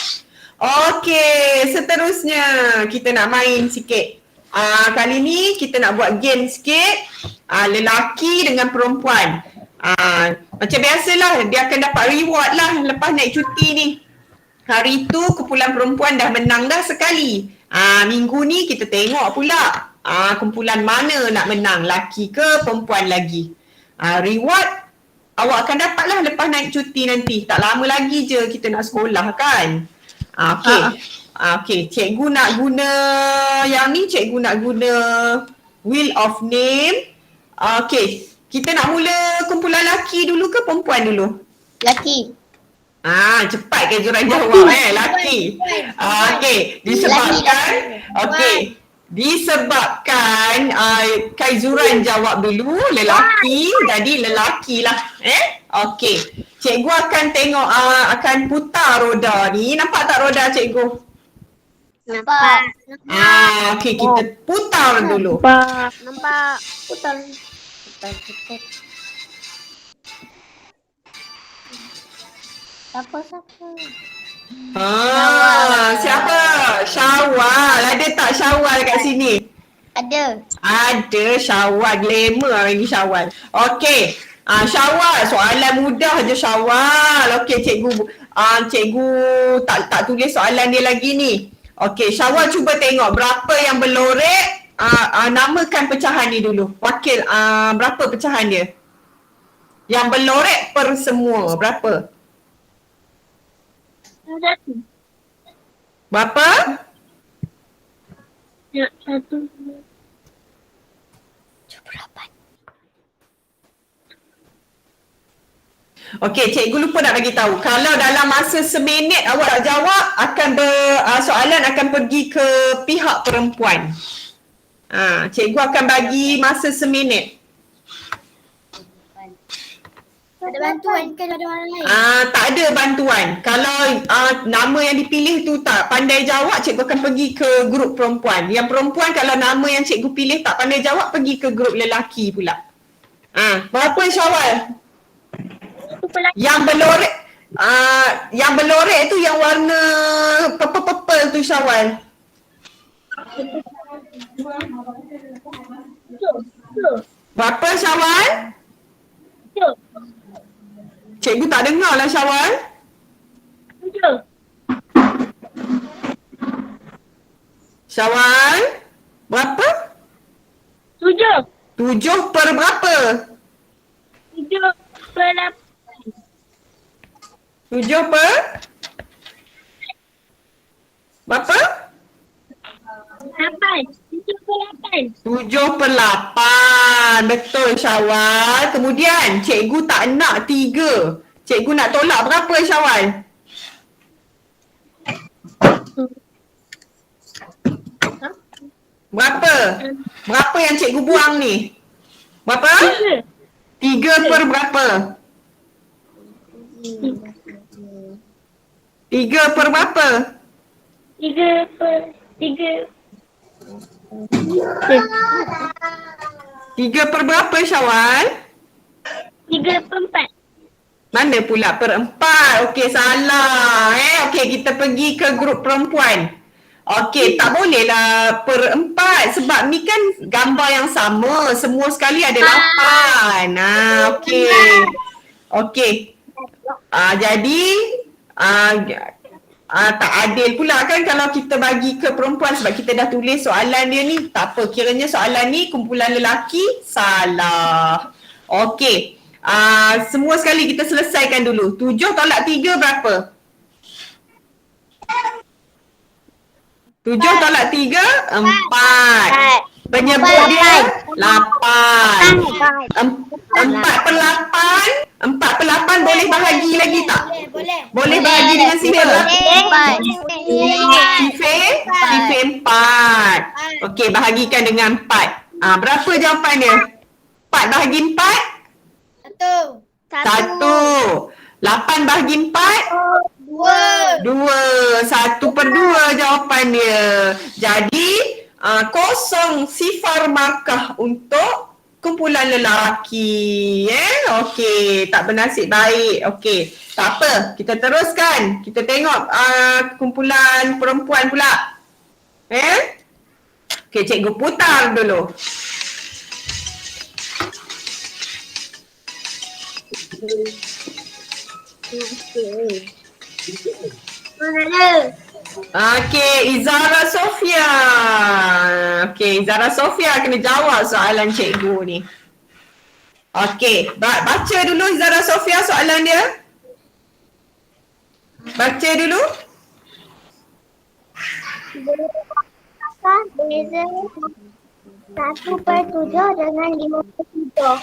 Okey, seterusnya kita nak main sikit. Kali ni kita nak buat game sikit. Lelaki dengan perempuan. Macam biasalah, dia akan dapat reward lah lepas naik cuti ni. Hari tu kumpulan perempuan dah menang dah sekali. Minggu ni kita tengok pula kumpulan mana nak menang, laki ke perempuan lagi. Reward awak akan dapat lah lepas naik cuti nanti. Tak lama lagi je kita nak sekolah kan. Okey, cikgu nak guna yang ni, cikgu nak guna wheel of name. Okey, kita nak mula kumpulan laki dulu ke perempuan dulu? Laki. Cepat ke Juran jawab laki. Okey, disebabkan Kaizuran jawab dulu lelaki, jadi lelaki lah. Okey, cikgu akan tengok akan putar roda ni. Nampak tak roda cikgu? Nampak. Okey, kita putar dulu. Nampak. Putar. Siapa? Siapa? Syawal. Ada tak Syawal kat sini? Ada. Ada Syawal. Glamour hari ni Syawal. Okey. Syawal. Soalan mudah je Syawal. Okey, cikgu tak tulis soalan dia lagi ni. Okey, Syawal cuba tengok berapa yang berlorek. Namakan pecahan ni dulu. Wakil berapa pecahan dia? Yang berlorek per semua. Berapa? Berapa? 1. Okey, cikgu lupa nak bagi tahu. Kalau dalam masa seminit awak tak jawab, soalan akan pergi ke pihak perempuan. Cikgu akan bagi masa seminit. Ada bantuan ke ada orang lain? Tak ada bantuan. Kalau nama yang dipilih tu tak pandai jawab, cikgu akan pergi ke grup perempuan. Yang perempuan kalau nama yang cikgu pilih tak pandai jawab, pergi ke grup lelaki pula. Berapa Syawal? Yang berlorek tu yang warna purple-purple tu Syawal. Berapa Syawal? Cikgu tak dengar lah Syawal. 7. Syawal? Berapa? 7. 7 per berapa? 7 per 7 per? Berapa? 8. 7 per 8. 7 per 8. Betul Syawal. Kemudian cikgu tak nak 3. Cikgu nak tolak berapa Syawal? Berapa? Berapa yang cikgu buang ni? Berapa? 3 per berapa? 3 per berapa? 3 per 3. 3 per berapa Syawal? 3 per 4. Mana pula per 4? Okey, salah. Okey, kita pergi ke grup perempuan. Okey, tak bolehlah per 4 sebab ni kan gambar yang sama. Semua sekali ada 8. Okey. Okey. Jadi tak adil pula kan kalau kita bagi ke perempuan sebab kita dah tulis soalan dia ni. Tak apa, kiranya soalan ni kumpulan lelaki salah. Okey. Semua sekali kita selesaikan dulu. 7 tolak 3 berapa? 7 tolak 3, 4. Penyebut dia 8. 4 per 8. 4 per 8 boleh bahagi lagi tak? Boleh bahagi dengan sifar? Sifar 4. Okey, bahagikan dengan 4. Berapa jawapan dia? 4 bahagi 4? 1. 8 bahagi 4? 2. 1 per 2 jawapan dia. Jadi, kosong sifar markah untuk kumpulan lelaki. Okey, tak bernasib baik. Okey, tak apa. Kita teruskan. Kita tengok kumpulan perempuan pula. Okey, cikgu putar dulu. Okey, Izara Sofia. Okey, Izara Sofia kena jawab soalan cikgu ni. Okey, baca dulu Izara Sofia soalan dia. Baca dulu. Beza 1 per 7 dengan 5 per 7.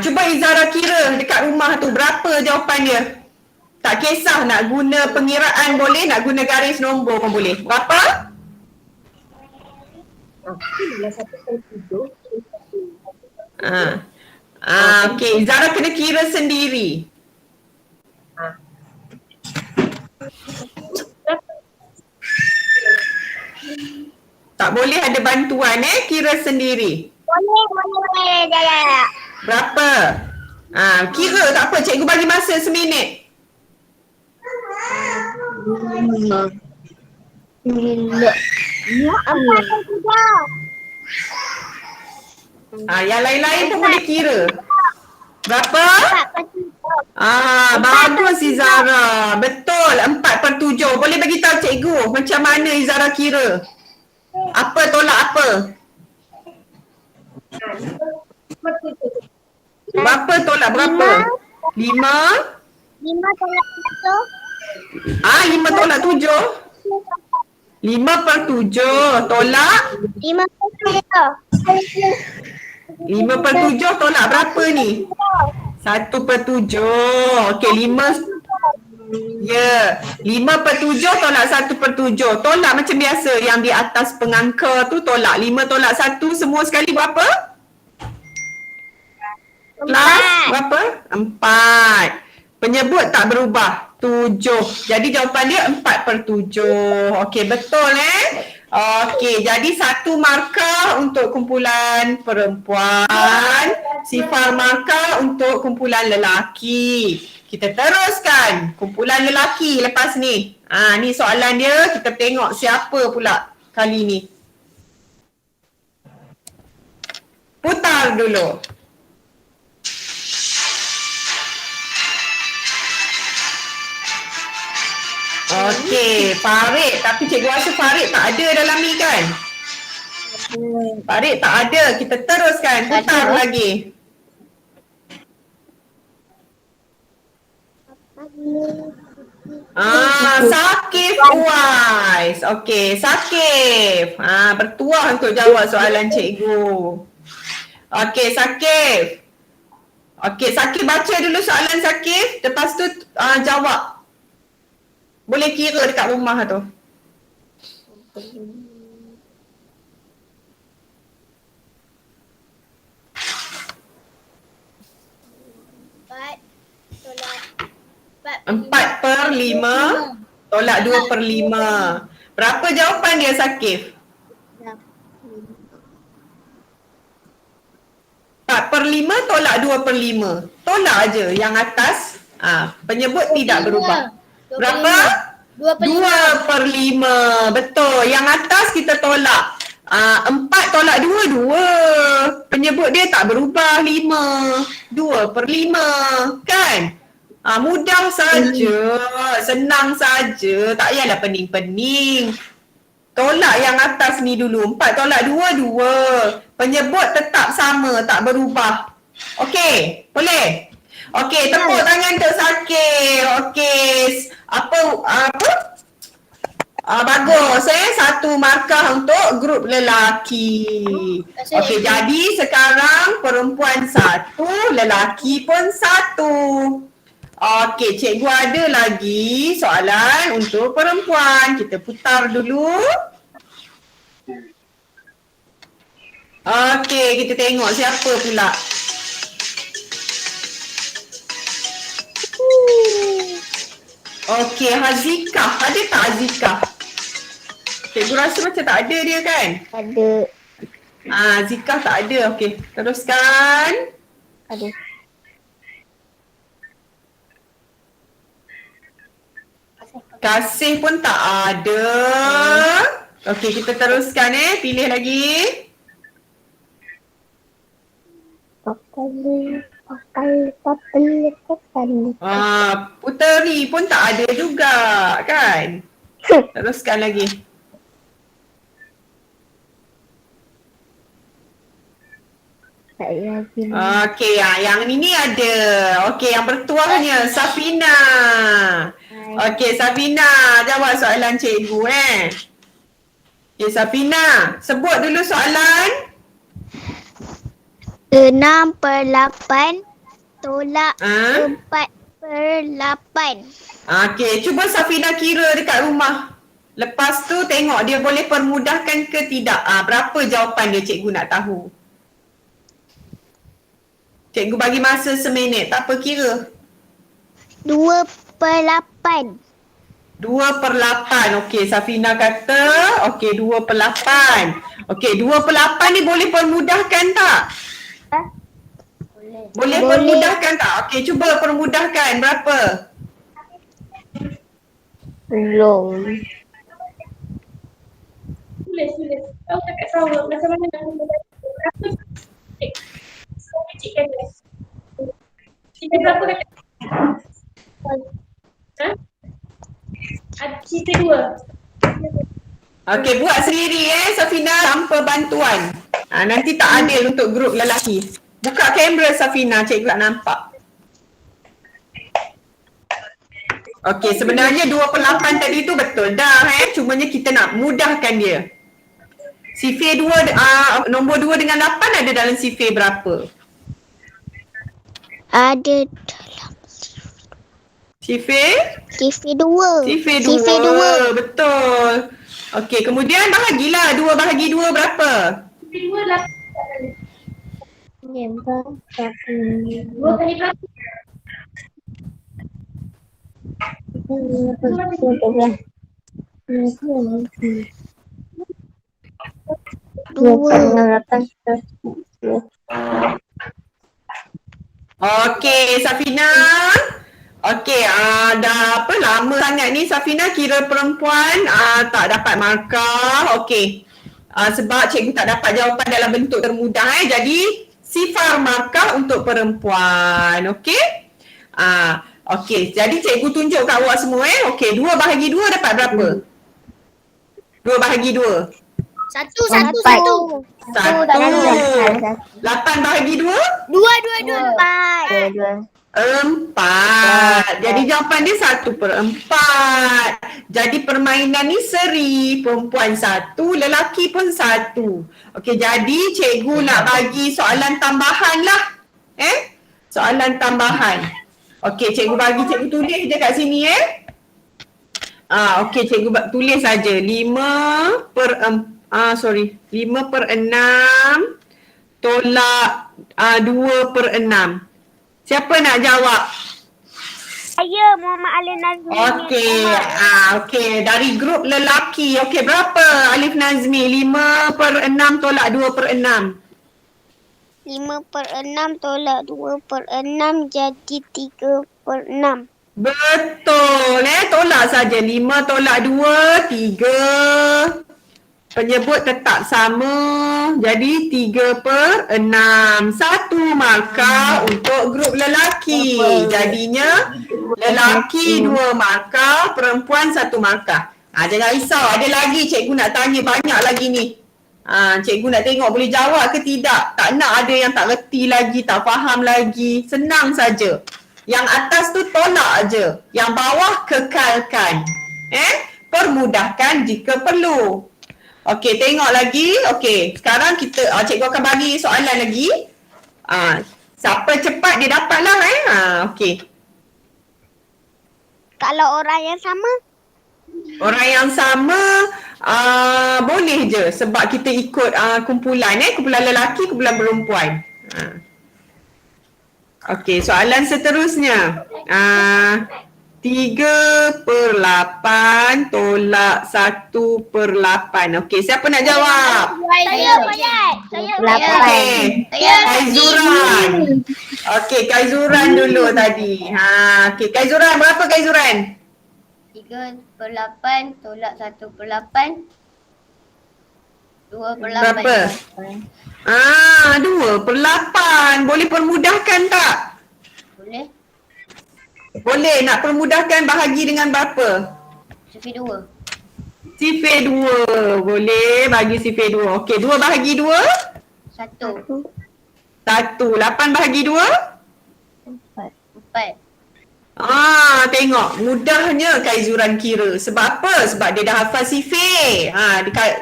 Cuba Izara kira dekat rumah tu berapa jawapan dia. Tak kisah nak guna pengiraan boleh, nak guna garis nombor pun boleh. Berapa? Okey, Zara kena kira sendiri. Tak boleh ada bantuan kira sendiri. Boleh. Jalan. Berapa? Kira tak apa, cikgu bagi masa seminit. 4 Yang lain-lain pun boleh kira. Berapa? Bagus Izara. Betul, 4 per 7. Boleh bagi tahu cikgu macam mana Izara kira? Apa tolak apa? Berapa tolak berapa? 5? 5 tolak 5 tolak 7? 5 per 7 tolak? 5 per 7. 5 per 7 tolak berapa ni? 1 per 7. Okey, 5. Ya, 5 per 7 tolak 1 per 7. Tolak macam biasa yang di atas pengangka tu tolak. 5 tolak 1 semua sekali berapa? Plus berapa? 4. Penyebut tak berubah. 7. Jadi jawapan dia 4/7. Okey, betul Okey, jadi 1 markah untuk kumpulan perempuan. 0 markah untuk kumpulan lelaki. Kita teruskan kumpulan lelaki lepas ni. Ni soalan dia, kita tengok siapa pula kali ni. Putar dulu. Okey, Farid. Tapi cikgu rasa Farid tak ada dalam ni kan? Farid tak ada. Kita teruskan. Putar lagi. Sakif Uwais. Okey, Sakif. Bertuah untuk jawab soalan cikgu. Okey, Sakif. Okey, Sakif baca dulu soalan Sakif. Lepas tu jawab. Boleh kira dekat rumah tu. Empat per 5 tolak 2/5. Berapa jawapan dia, Sakif? 4/5 tolak 2/5. Tolak aje yang atas. Penyebut tidak berubah. Berapa? 2/5. Betul. Yang atas kita tolak. 4 tolak 2, 2. Penyebut dia tak berubah, 5. 2/5. Kan? Mudah saja. Senang saja. Tak payahlah pening-pening. Tolak yang atas ni dulu. 4 tolak 2, 2. Penyebut tetap sama, tak berubah. Okey? Boleh? Okey, tepuk tangan untuk Sakif. Okey. Bagus 1 markah untuk grup lelaki. Okey, jadi sekarang perempuan 1, lelaki pun 1. Okey, cikgu ada lagi soalan untuk perempuan. Kita putar dulu. Okey, kita tengok siapa pula. Okey, Hazikah. Ada tak Hazikah? Cikgu rasa macam tak ada dia kan? Ada. Zikah tak ada. Okey, teruskan. Ada. Kasih pun tak ada. Okey, kita teruskan pilih lagi. Puteri pun tak ada juga kan? Teruskan lagi. Okey, yang ini ada. Okey, yang bertuahnya Safina. Okey, Safina, jawab soalan cikgu Okey, Safina, sebut dulu soalan. 6/8 tolak 4/8. Okey, cuba Safina kira dekat rumah. Lepas tu tengok dia boleh permudahkan ke tidak. Berapa jawapan dia, cikgu nak tahu. Cikgu bagi masa seminit, tak apa kira. 2/8. 2/8. Okey, Safina kata, okey 2/8. Okey, 2/8 ni boleh permudahkan tak? Boleh permudahkan tak? Okey, cuba permudahkan. Berapa? Belum. Tulis. Tahu dekat sawah. Macam mana nak berapa? Cik kata. Kita berapa kata? Kita 2. Okey, buat sendiri Safina tanpa bantuan. Nanti tak adil untuk grup lelaki. Buka kamera Safina, cikgu tak nampak. Okey, sebenarnya 2/8 tadi tu betul dah cumanya kita nak mudahkan dia. Sifir 2, nombor 2 dengan 8 ada dalam sifir berapa? Ada dalam Sifir? sifir 2. Sifir 2. Betul. Okey, kemudian bahagilah 2 bahagi 2 berapa? Sifir 2 8. Dua kali berapa? Okey, Safina. Okey, dah apa lama sangat ni Safina kira perempuan tak dapat markah. Okey. Sebab cikgu tak dapat jawapan dalam bentuk termudah Jadi sifar markah untuk perempuan. Okey? Okey, jadi cikgu tunjuk kat awak semua Okey, 2 bahagi 2 dapat berapa? 2 bahagi 2. Satu. 1. tak ada. 8 bahagi 2? Dua. 4. Jadi jawapan dia 1/4. Jadi permainan ni seri. Perempuan 1, lelaki pun 1. Okey, jadi cikgu nak bagi soalan tambahan lah. Soalan tambahan. Okey, cikgu bagi cikgu tulis je kat sini okey, cikgu tulis saja 5/6 tolak 2/6. Siapa nak jawab? Saya Muhammad Alif Nazmi. Okey, dari grup lelaki. Okey, berapa Alif Nazmi? 5/6 tolak 2/6. 5/6 tolak 2/6 jadi 3/6. Betul tolak saja 5 tolak 2, 3. Penyebut tetap sama. Jadi 3/6. 1 markah untuk grup lelaki. Jadinya lelaki 2 markah, perempuan 1 markah. Jangan risau, ada lagi cikgu nak tanya banyak lagi ni. Cikgu nak tengok boleh jawab ke tidak. Tak nak ada yang tak reti lagi, tak faham lagi. Senang saja. Yang atas tu tolak aje. Yang bawah kekalkan. Permudahkan jika perlu. Okey, tengok lagi. Okey, sekarang kita cikgu akan bagi soalan lagi. Siapa cepat dia dapatlah okey. Kalau orang yang sama? Orang yang sama boleh je sebab kita ikut kumpulan kumpulan lelaki, kumpulan perempuan. Okey, soalan seterusnya. 3/8 tolak 1/8. Okey, siapa nak jawab? Saya. Okey. Kaizuran. Okey, Kaizuran dulu tadi. Okey, Kaizuran berapa Kaizuran? 3/8 tolak 1/8. 2/8. Berapa? 2/8. Boleh permudahkan tak? Boleh? Boleh. Nak permudahkan bahagi dengan berapa? Sifir 2. Sifir 2. Boleh bagi sifir 2. Okey, 2 bahagi 2? 1. 1. 8 bahagi 2? 4. Tengok. Mudahnya Kaizuran kira. Sebab apa? Sebab dia dah hafal sifir.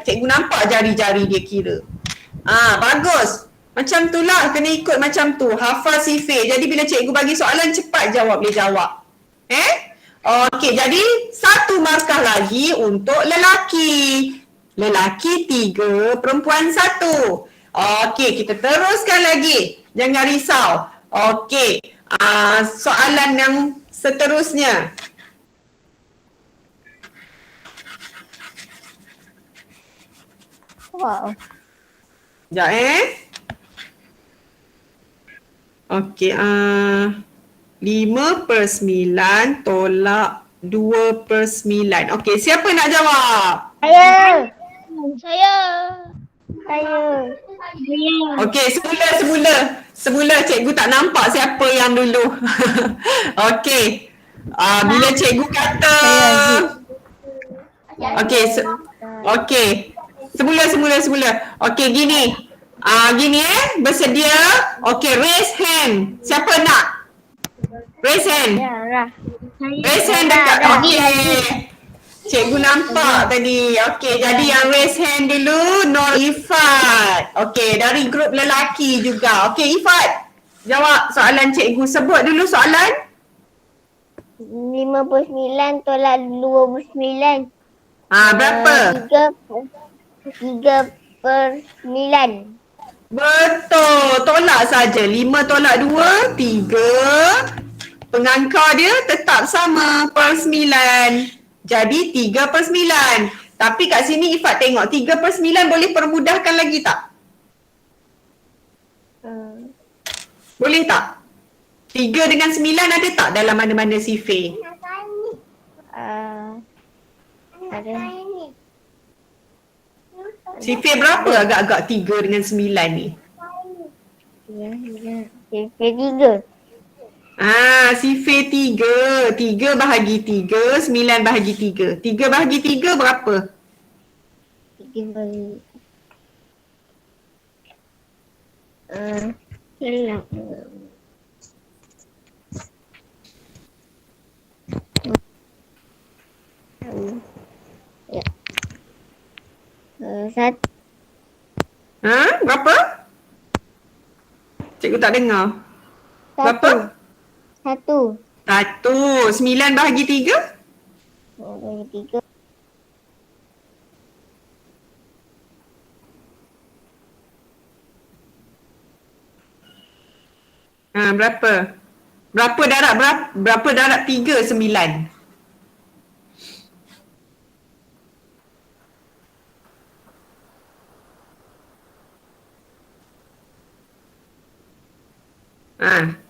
Cikgu nampak jari-jari dia kira. Bagus. Macam tu lah, kena ikut macam tu. Hafal sifir. Jadi bila cikgu bagi soalan, cepat jawab, boleh jawab. Okey, jadi 1 markah lagi untuk lelaki. Lelaki 3, perempuan 1. Okey, kita teruskan lagi. Jangan risau. Okey, soalan yang seterusnya. Wow. Sekejap Okey, 5/9 tolak 2/9. Okey, siapa nak jawab? Saya. Okey, semula cikgu tak nampak siapa yang dulu. Okey. Bila cikgu kata Okey, semula. Okey, gini. Bersedia? Okey, raise hand. Siapa nak? Raise hand. Raise hand dekat. Okey. Cikgu nampak tadi. Okey, jadi yang raise hand dulu Nur Ifat. Okey, dari grup lelaki juga. Okey, Ifat. Jawab soalan cikgu. Sebut dulu soalan. 59 tolak 29. Berapa? 3/9. Betul. Tolak saja. 5 tolak 2, 3. Pengangkar dia tetap sama per 9. Jadi 3 per 9. Tapi kat sini Ifat tengok 3 per 9 boleh permudahkan lagi tak? Boleh tak? 3 dengan 9 ada tak dalam mana-mana sifir? Ada. Sifir berapa agak-agak 3 dengan 9 ni? Tiga. Sifir 3. 3 bahagi 3, 9 bahagi 3. 3 bahagi 3 berapa? Tiga bagi. Hilang. Ya. Satu. Berapa? Cikgu tak dengar. Berapa? Satu. 1. 9 bahagi 3? Bagi tiga. Berapa? Berapa darab 3, 9?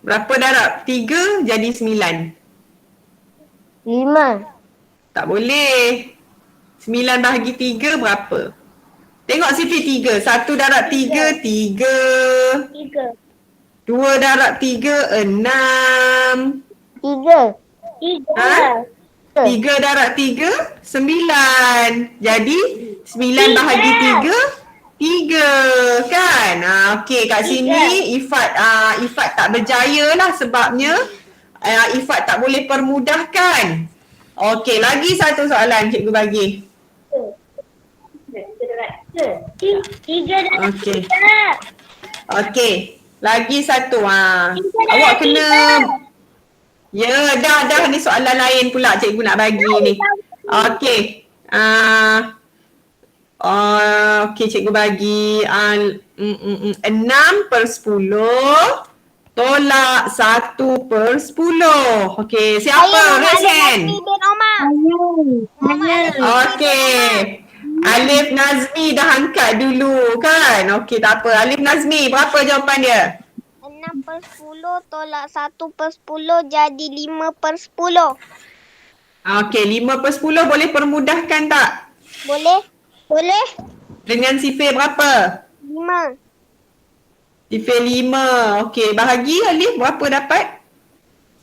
Berapa darab 3 jadi 9? 5. Tak boleh. 9 bahagi 3 berapa? Tengok sifir 3. 1 darab 3, 3. Tiga. 2 darab 3, 6. Tiga. Tiga. 3 darab 3, 9. Jadi 9 bahagi 3, 3 kan? Okey, kat sini Ifat tak berjaya lah sebabnya Ifat tak boleh permudahkan. Okey, lagi satu soalan cikgu bagi. Tiga dan Okey. tiga. Okey, lagi satu. Awak kena... Ya, dah ni soalan lain pula cikgu nak bagi ni. Okey. Okey, cikgu bagi 6 per 10 tolak 1 per 10. Okey, siapa? Raise hand. Okey. Alif Nazmi dah angkat dulu kan? Okey, tak apa. Alif Nazmi, berapa jawapan dia? 6 per 10 tolak 1 per 10 jadi 5 per 10. Okey, 5 per 10 boleh permudahkan tak? Boleh? Boleh. Dengan sifir berapa? 5. Sifir 5. Okey, bahagi Alif berapa dapat?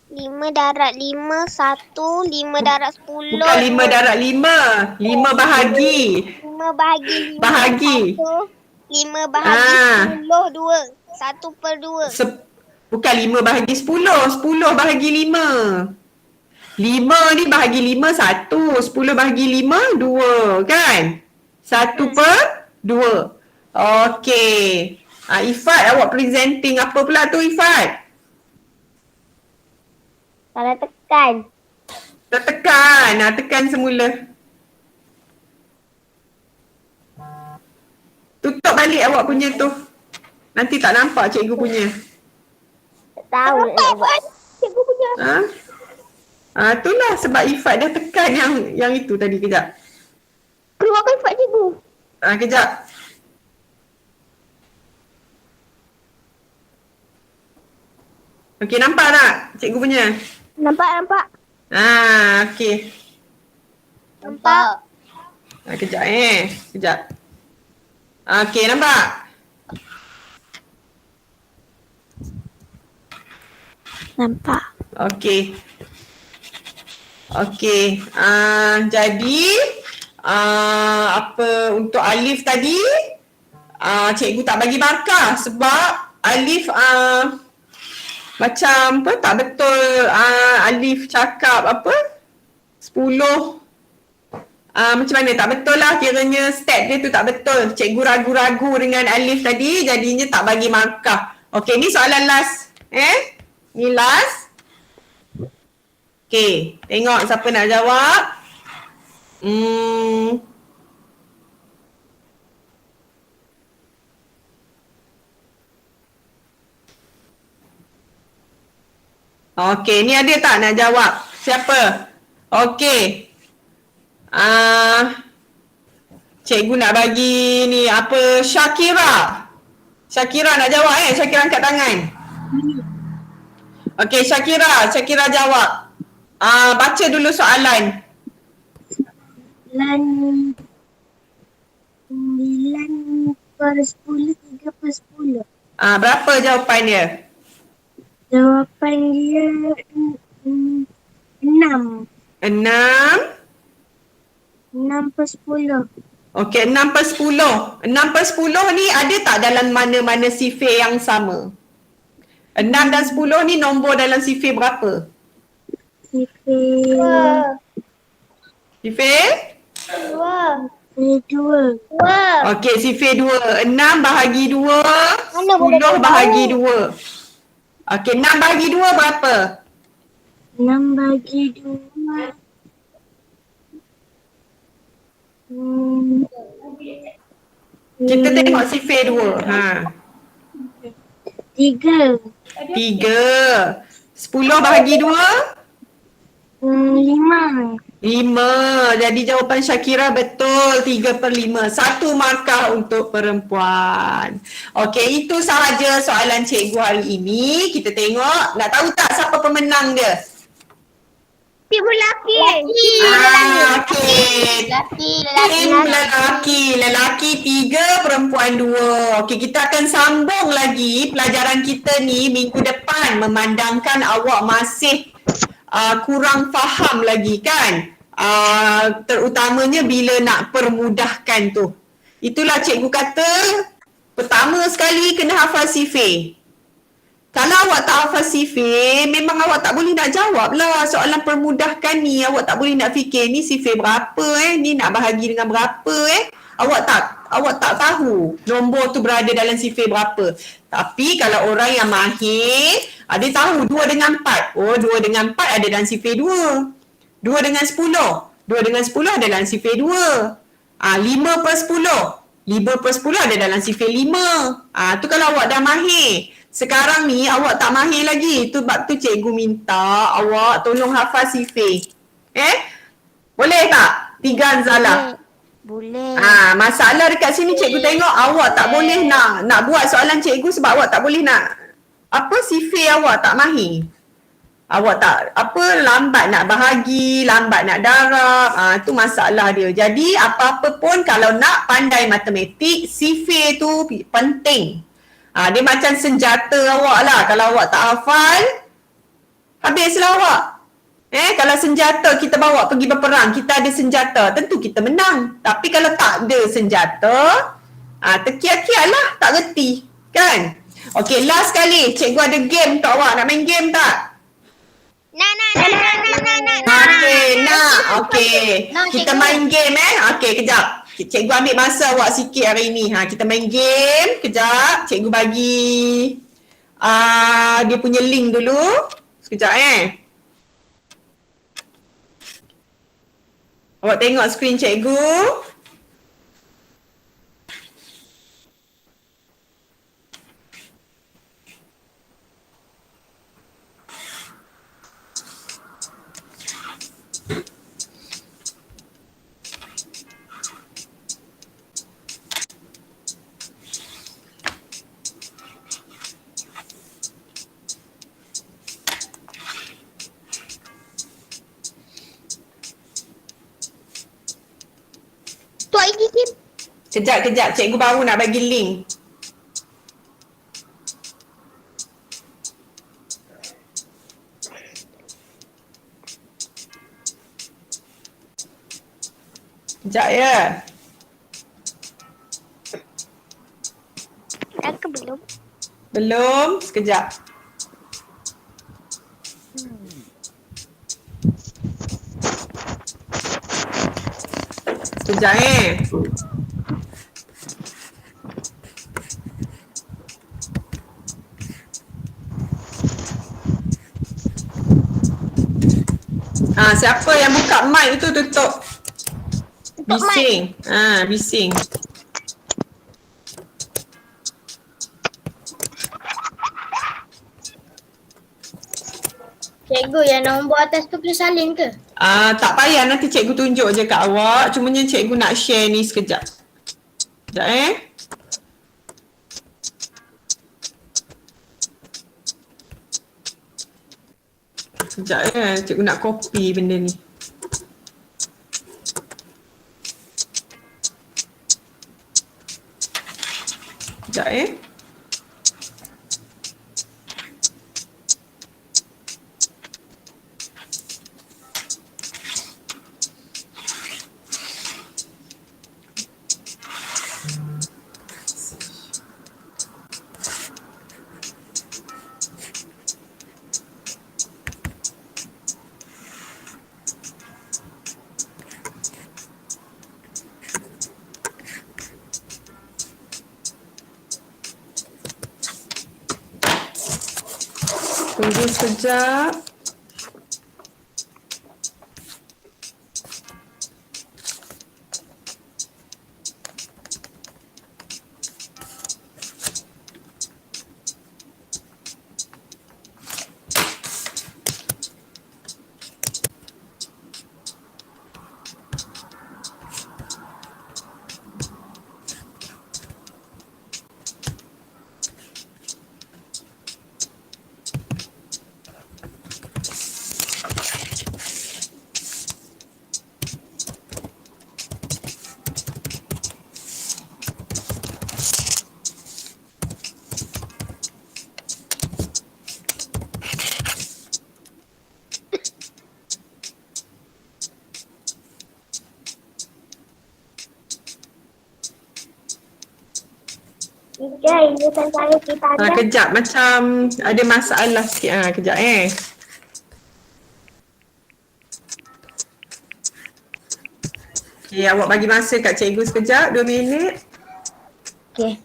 5 darab 5, 1. 5 darab 10. Bukan 5 darab 5. 5 bahagi. 5 bahagi 5. Bahagi. 5 bahagi 10, 2. 1 per 2. Bukan 5 bahagi 10. 10 bahagi 5. 5 ni bahagi 5, 1. 10 bahagi 5, 2. Kan? 1 per 2. Okey. Ifat, awak presenting apa pula tu Ifat? Salah tekan. Tekan. Tekan semula. Tutup balik awak punya tu. Nanti tak nampak cikgu punya. Tak tahu nak buat. Cikgu punya. Itulah sebab Ifat dah tekan yang itu tadi. Kejap. Keluarkan Ifat cikgu. Kejap. Okey, nampak tak cikgu punya? Nampak. Okey. Nampak. Kejap Kejap. Okey, nampak? Nampak. Okey. Jadi apa untuk Alif tadi cikgu tak bagi markah sebab Alif macam apa tak betul Alif cakap apa 10 macam mana tak betul lah kiranya step dia tu tak betul. Cikgu ragu-ragu dengan Alif tadi jadinya tak bagi markah. Okey, ni soalan last. Ni last. Okey, tengok siapa nak jawab. Okey, ni ada tak nak jawab? Siapa? Okey. Cikgu nak bagi ni apa, Syakira. Syakira nak jawab Syakira angkat tangan. Okey, Syakira jawab. Baca dulu soalan. 9 per 10, 3 per 10. Berapa jawapan dia? Jawapan dia 6. 6 per 10. Okey, 6 per 10. 6 per 10 ni ada tak dalam mana-mana sifir yang sama? 6 dan 10 ni nombor dalam sifir berapa? Sifir Sifir? 2. Okey, sifir 2. 6 bahagi 2, Mana boleh 10 bahagi 2. Okey, 6 bahagi 2 berapa? 6 bagi 2. Kita tengok sifir 2. 3. 3. 10 bahagi 2? 5. 5. Jadi jawapan Syakira betul. 3 per 5. 1 markah untuk perempuan. Okey, itu sahaja soalan cikgu hari ini. Kita tengok. Nak tahu tak siapa pemenang dia? Cikgu lelaki. Okey. Tim lelaki 3, perempuan 2. Okey, kita akan sambung lagi pelajaran kita ni minggu depan, memandangkan awak masih kurang faham lagi kan, terutamanya bila nak permudahkan tu. Itulah cikgu kata pertama sekali kena hafal sifir. Kalau awak tak hafal sifir, memang awak tak boleh nak jawab lah soalan permudahkan ni. Awak tak boleh nak fikir ni sifir berapa ni nak bahagi dengan berapa Awak tak tahu nombor tu berada dalam sifir berapa. Tapi kalau orang yang mahir, dia tahu 2 dengan 4. Oh, 2 dengan 4 ada dalam sifir 2. 2 dengan 10. 2 dengan 10 ada dalam sifir 2. 5 per 10. 5 per 10 ada dalam sifir 5. Tu kalau awak dah mahir. Sekarang ni awak tak mahir lagi. Sebab tu cikgu minta awak tolong hafal sifir. Boleh tak? 3 Anzalah. Boleh. Masalah dekat sini cikgu tengok awak tak boleh nak buat soalan cikgu sebab awak tak boleh nak sifir awak tak mahir. Awak tak lambat nak bahagi, lambat nak darab. Tu masalah dia. Jadi apa-apa pun kalau nak pandai matematik, sifir tu penting. Dia macam senjata awak lah. Kalau awak tak hafal, habislah awak. Kalau senjata kita bawa pergi berperang, kita ada senjata, tentu kita menang. Tapi kalau tak ada senjata, terkiat-kiat lah, tak reti. Kan? Okey, last kali. Cikgu ada game untuk awak. Nak main game tak? Nak. Okey. Kita main game Okey, kejap. Cikgu ambil masa awak sikit hari ni. Kita main game. Kejap. Cikgu bagi dia punya link dulu. Sekejap Awak tengok skrin cikgu. Tok ini Kim. Kejap. Cikgu baru nak bagi link. Kejap ya. Dah ke belum? Belum. Sekejap. Sekejap siapa yang buka mic tu tutup. Bising. Bising. Cikgu, yang nombor atas tu kena salin ke? Tak payah, nanti cikgu tunjuk je kat awak. Cumanya cikgu nak share ni sekejap. Sekejap Sekejap cikgu nak copy benda ni. Sekejap Tunggu sekejap. Tiga, ini saya kita ada. Kejap, macam ada masalah sikit. Kejap Okay, awak bagi masa kat cikgu sekejap, 2 minit. Okay.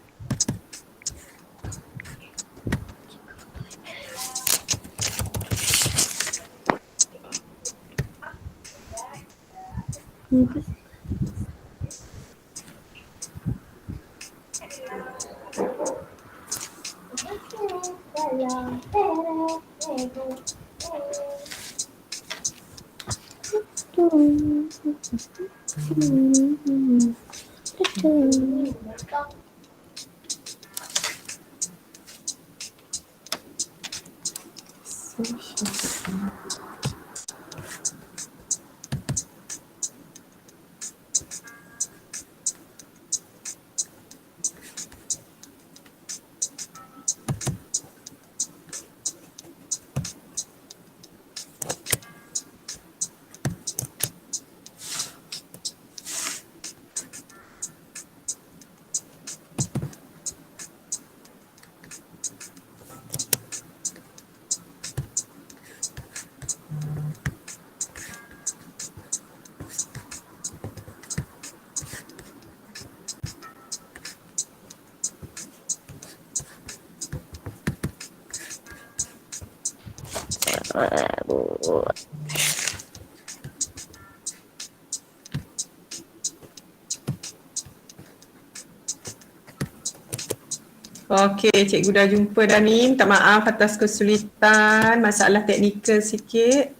Okey, cikgu dah jumpa dah ni. Minta maaf atas kesulitan, masalah teknikal sikit.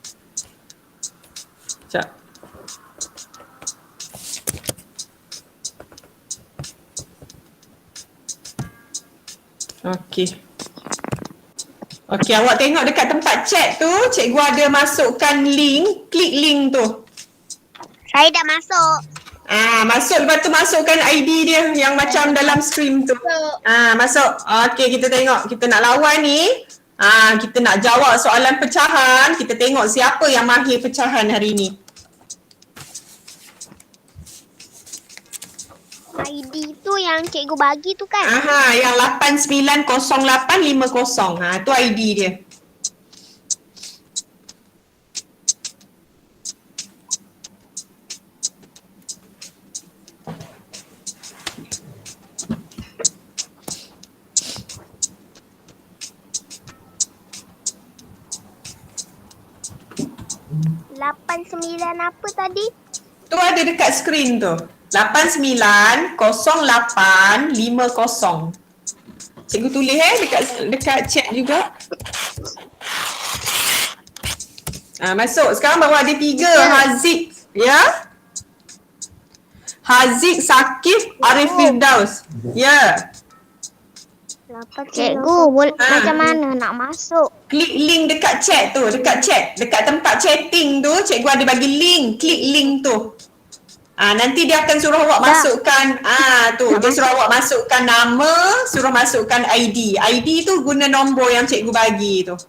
Sekejap. Okey. Okey, awak tengok dekat tempat chat tu, cikgu ada masukkan link, klik link tu. Saya dah masuk. Masuk, lepas tu masukkan ID dia yang macam dalam screen tu. Masuk. Okey, kita tengok. Kita nak lawan ni. Kita nak jawab soalan pecahan. Kita tengok siapa yang mahir pecahan hari ni. ID tu yang cikgu bagi tu kan? Yang 890850. Tu ID dia. Lapan sembilan apa tadi? Tu ada dekat screen tu. 890850. Cikgu tulis dekat chat juga. Masuk. Sekarang baru ada 3. Haziq. Ya. Haziq, Sakif, Arif Firdaus. Ya. Cikgu, macam mana nak masuk? Klik link dekat chat tu. Dekat chat. Dekat tempat chatting tu, cikgu ada bagi link. Klik link tu. Nanti dia akan suruh awak masukkan. Tu. Dia suruh awak masukkan nama, suruh masukkan ID. ID tu guna nombor yang cikgu bagi tu.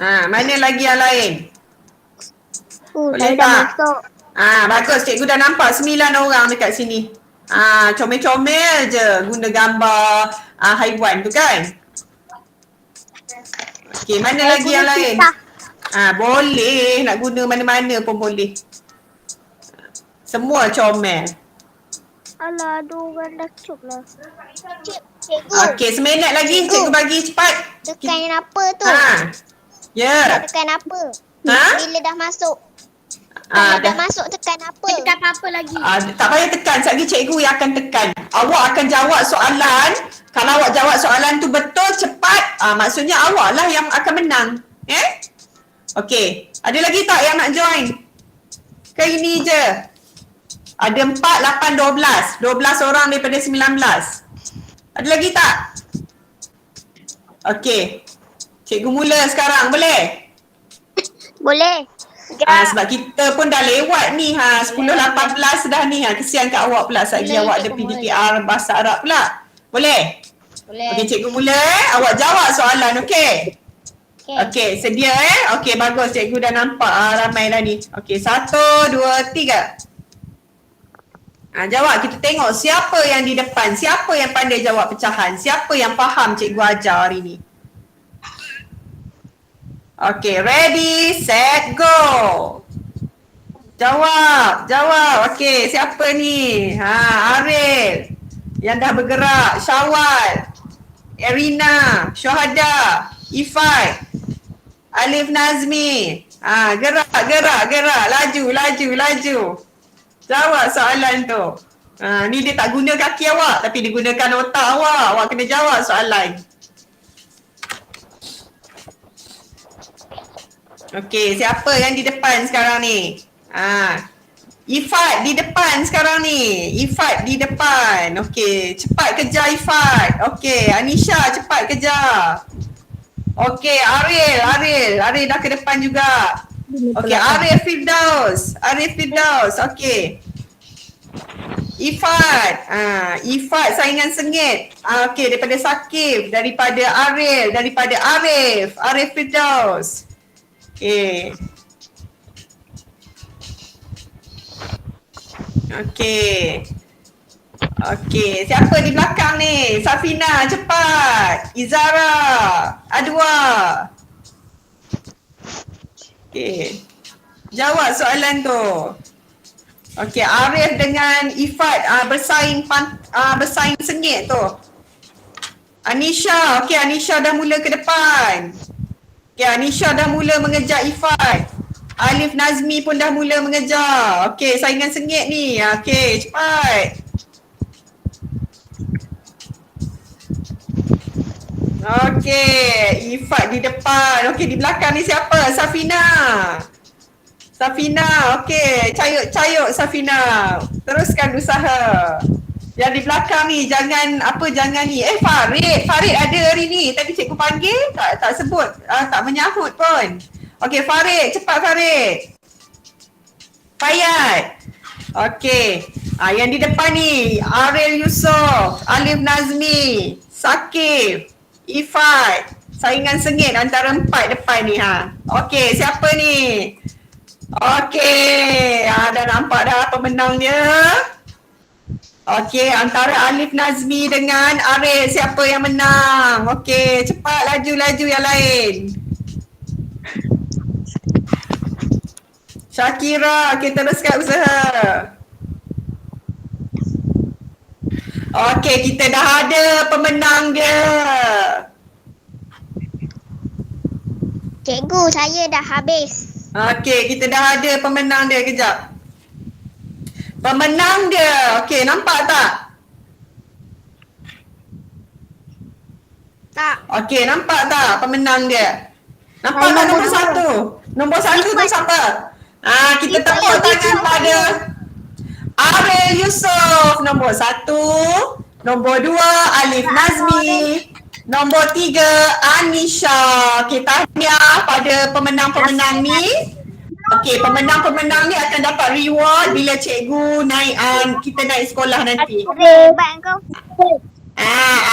Mana lagi yang lain? Boleh Saya dah tak? masuk. Bagus. Cikgu dah nampak 9 orang dekat sini. Comel-comel je guna gambar haiwan tu kan? Okey, mana lagi yang lain? Boleh. Nak guna mana-mana pun boleh. Semua comel. Alah, 2 orang dah cukup lah. Cikgu, Okey, seminit lagi cikgu bagi cepat. tekan apa tu? Ya. Tekan apa? Bila dah masuk? Dah. Dah masuk tekan apa? Tekan apa lagi? Tak payah tekan. Sekejap lagi cikgu yang akan tekan. Awak akan jawab soalan. Kalau awak jawab soalan tu betul, cepat, maksudnya awak lah yang akan menang. Okey. Ada lagi tak yang nak join? Ke ini je? Ada 4, 8, 12. 12 orang daripada 19. Ada lagi tak? Okey. Cikgu mula sekarang, boleh? Boleh. Sebab kita pun dah lewat ni 10.18 dah ni kesian kat awak pula lagi awak ada PDPR bahasa Arab pula. Boleh? Boleh. Okey, cikgu mula awak jawab soalan, okey? Okey, sedia Okey, bagus, cikgu dah nampak ramai dah ni. Okey, 1, 2, 3. Jawab, kita tengok siapa yang di depan, siapa yang pandai jawab pecahan, siapa yang faham cikgu ajar hari ni. Okay, ready, set, go. Jawab. Okay, siapa ni? Aril. Yang dah bergerak. Syawal. Erina. Syuhada. Ifai. Alif Nazmi. Gerak. Laju. Jawab soalan tu. Ni dia tak guna kaki awak, tapi dia gunakan otak awak. Awak kena jawab soalan. Okey, siapa yang di depan sekarang ni? Ifat di depan sekarang ni. Ifat di depan. Okey, cepat kejar Ifat. Okey, Anisha cepat kejar. Okey, Aril dah ke depan juga. Okey, Arif Firdaus. Okey. Ifat saingan sengit. Okey, daripada Sakif, daripada Aril, daripada Arif Firdaus. Okey, siapa di belakang ni? Safina, cepat. Izara, Adwa. Okey. Jawab soalan tu. Okey, Arif dengan Ifat bersaing sengit tu. Anisha, okey, Anisha dah mula ke depan. Okey, Anisha dah mula mengejar Ifat. Alif Nazmi pun dah mula mengejar. Okey, saingan sengit ni. Okey, cepat. Okey, Ifat di depan. Okey, di belakang ni siapa? Safina, okey. Cayuk Safina. Teruskan usaha. Yang di belakang ni jangan ni. Farid ada hari ni. Tadi cikgu panggil tak sebut, tak menyahut pun. Okey, Farid, cepat Farid. Fayat. Okey. Yang di depan ni Aril Yusof, Alif Nazmi, Sakif, Ifat. Saingan sengit antara 4 depan ni Okey, siapa ni? Okey, dah nampak dah pemenang dia. Okey, antara Alif Nazmi dengan Arif, siapa yang menang? Okey, cepat laju yang lain. Syakira, kita teruskan usaha. Okey, kita dah ada pemenang dia. Cikgu, saya dah habis. Okey, kita dah ada pemenang dia kejap. Pemenang dia. Okey, nampak tak? Tak. Okey, nampak tak pemenang dia? Nampak tak nombor 1? Nombor 1 tu siapa? Kita tepuk tangan pada Ariel Yusof. Nombor 1. Nombor 2, Alif Nazmi. Nombor 3, Anisha. Okey, tahniah pada pemenang-pemenang ni. Okey, pemenang-pemenang ni akan dapat reward bila cikgu naik, kita naik sekolah nanti. Hebat kau.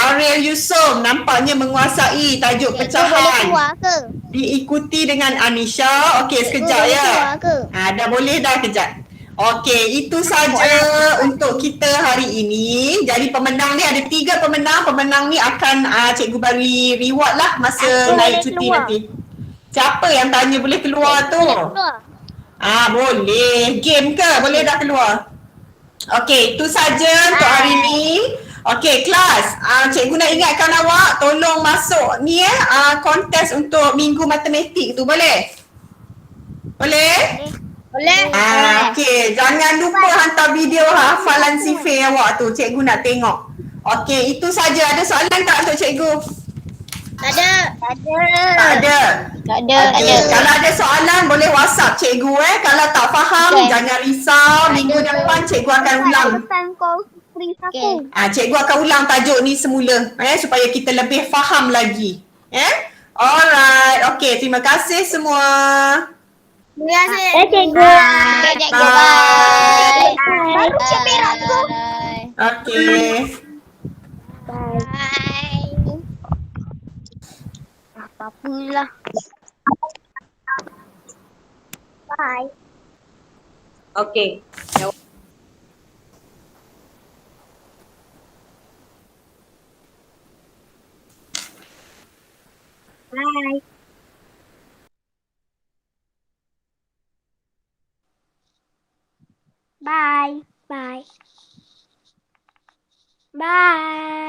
Ariel Yusof nampaknya menguasai tajuk Boleh pecahan. keluar ke? Diikuti dengan Anisha. Okey, sekejap Boleh ya. keluar ke? Dah boleh dah kejap. Okey, itu saja untuk kita hari ini. Jadi pemenang ni ada 3 pemenang. Pemenang ni akan cikgu bagi reward lah masa naik cuti keluar. nanti. Siapa yang tanya boleh keluar tu? Keluar. Boleh. Game ke? Boleh dah keluar. Okey, itu saja untuk hari ni. Okey, kelas. Cikgu nak ingatkan awak tolong masuk ni kontes untuk minggu matematik tu, boleh? Boleh? Boleh. Okey, jangan lupa hantar video hafalan sifir awak tu. Cikgu nak tengok. Okey, itu saja. Ada soalan tak untuk cikgu? Tak ada. Tak ada. Tak ada. Okey, kalau ada soalan boleh WhatsApp cikgu Kalau tak faham jangan risau. Minggu depan cikgu akan ulang. Pesan kau free aku. Cikgu akan ulang tajuk ni semula supaya kita lebih faham lagi. Alright. Okey, terima kasih semua. Terima kasih. Cikgu. Okay, cikgu. Bye. Baru cik perak tu. Okey. Bye. Apa-apalah. Bye. Okey. Bye. Bye. Bye. Bye.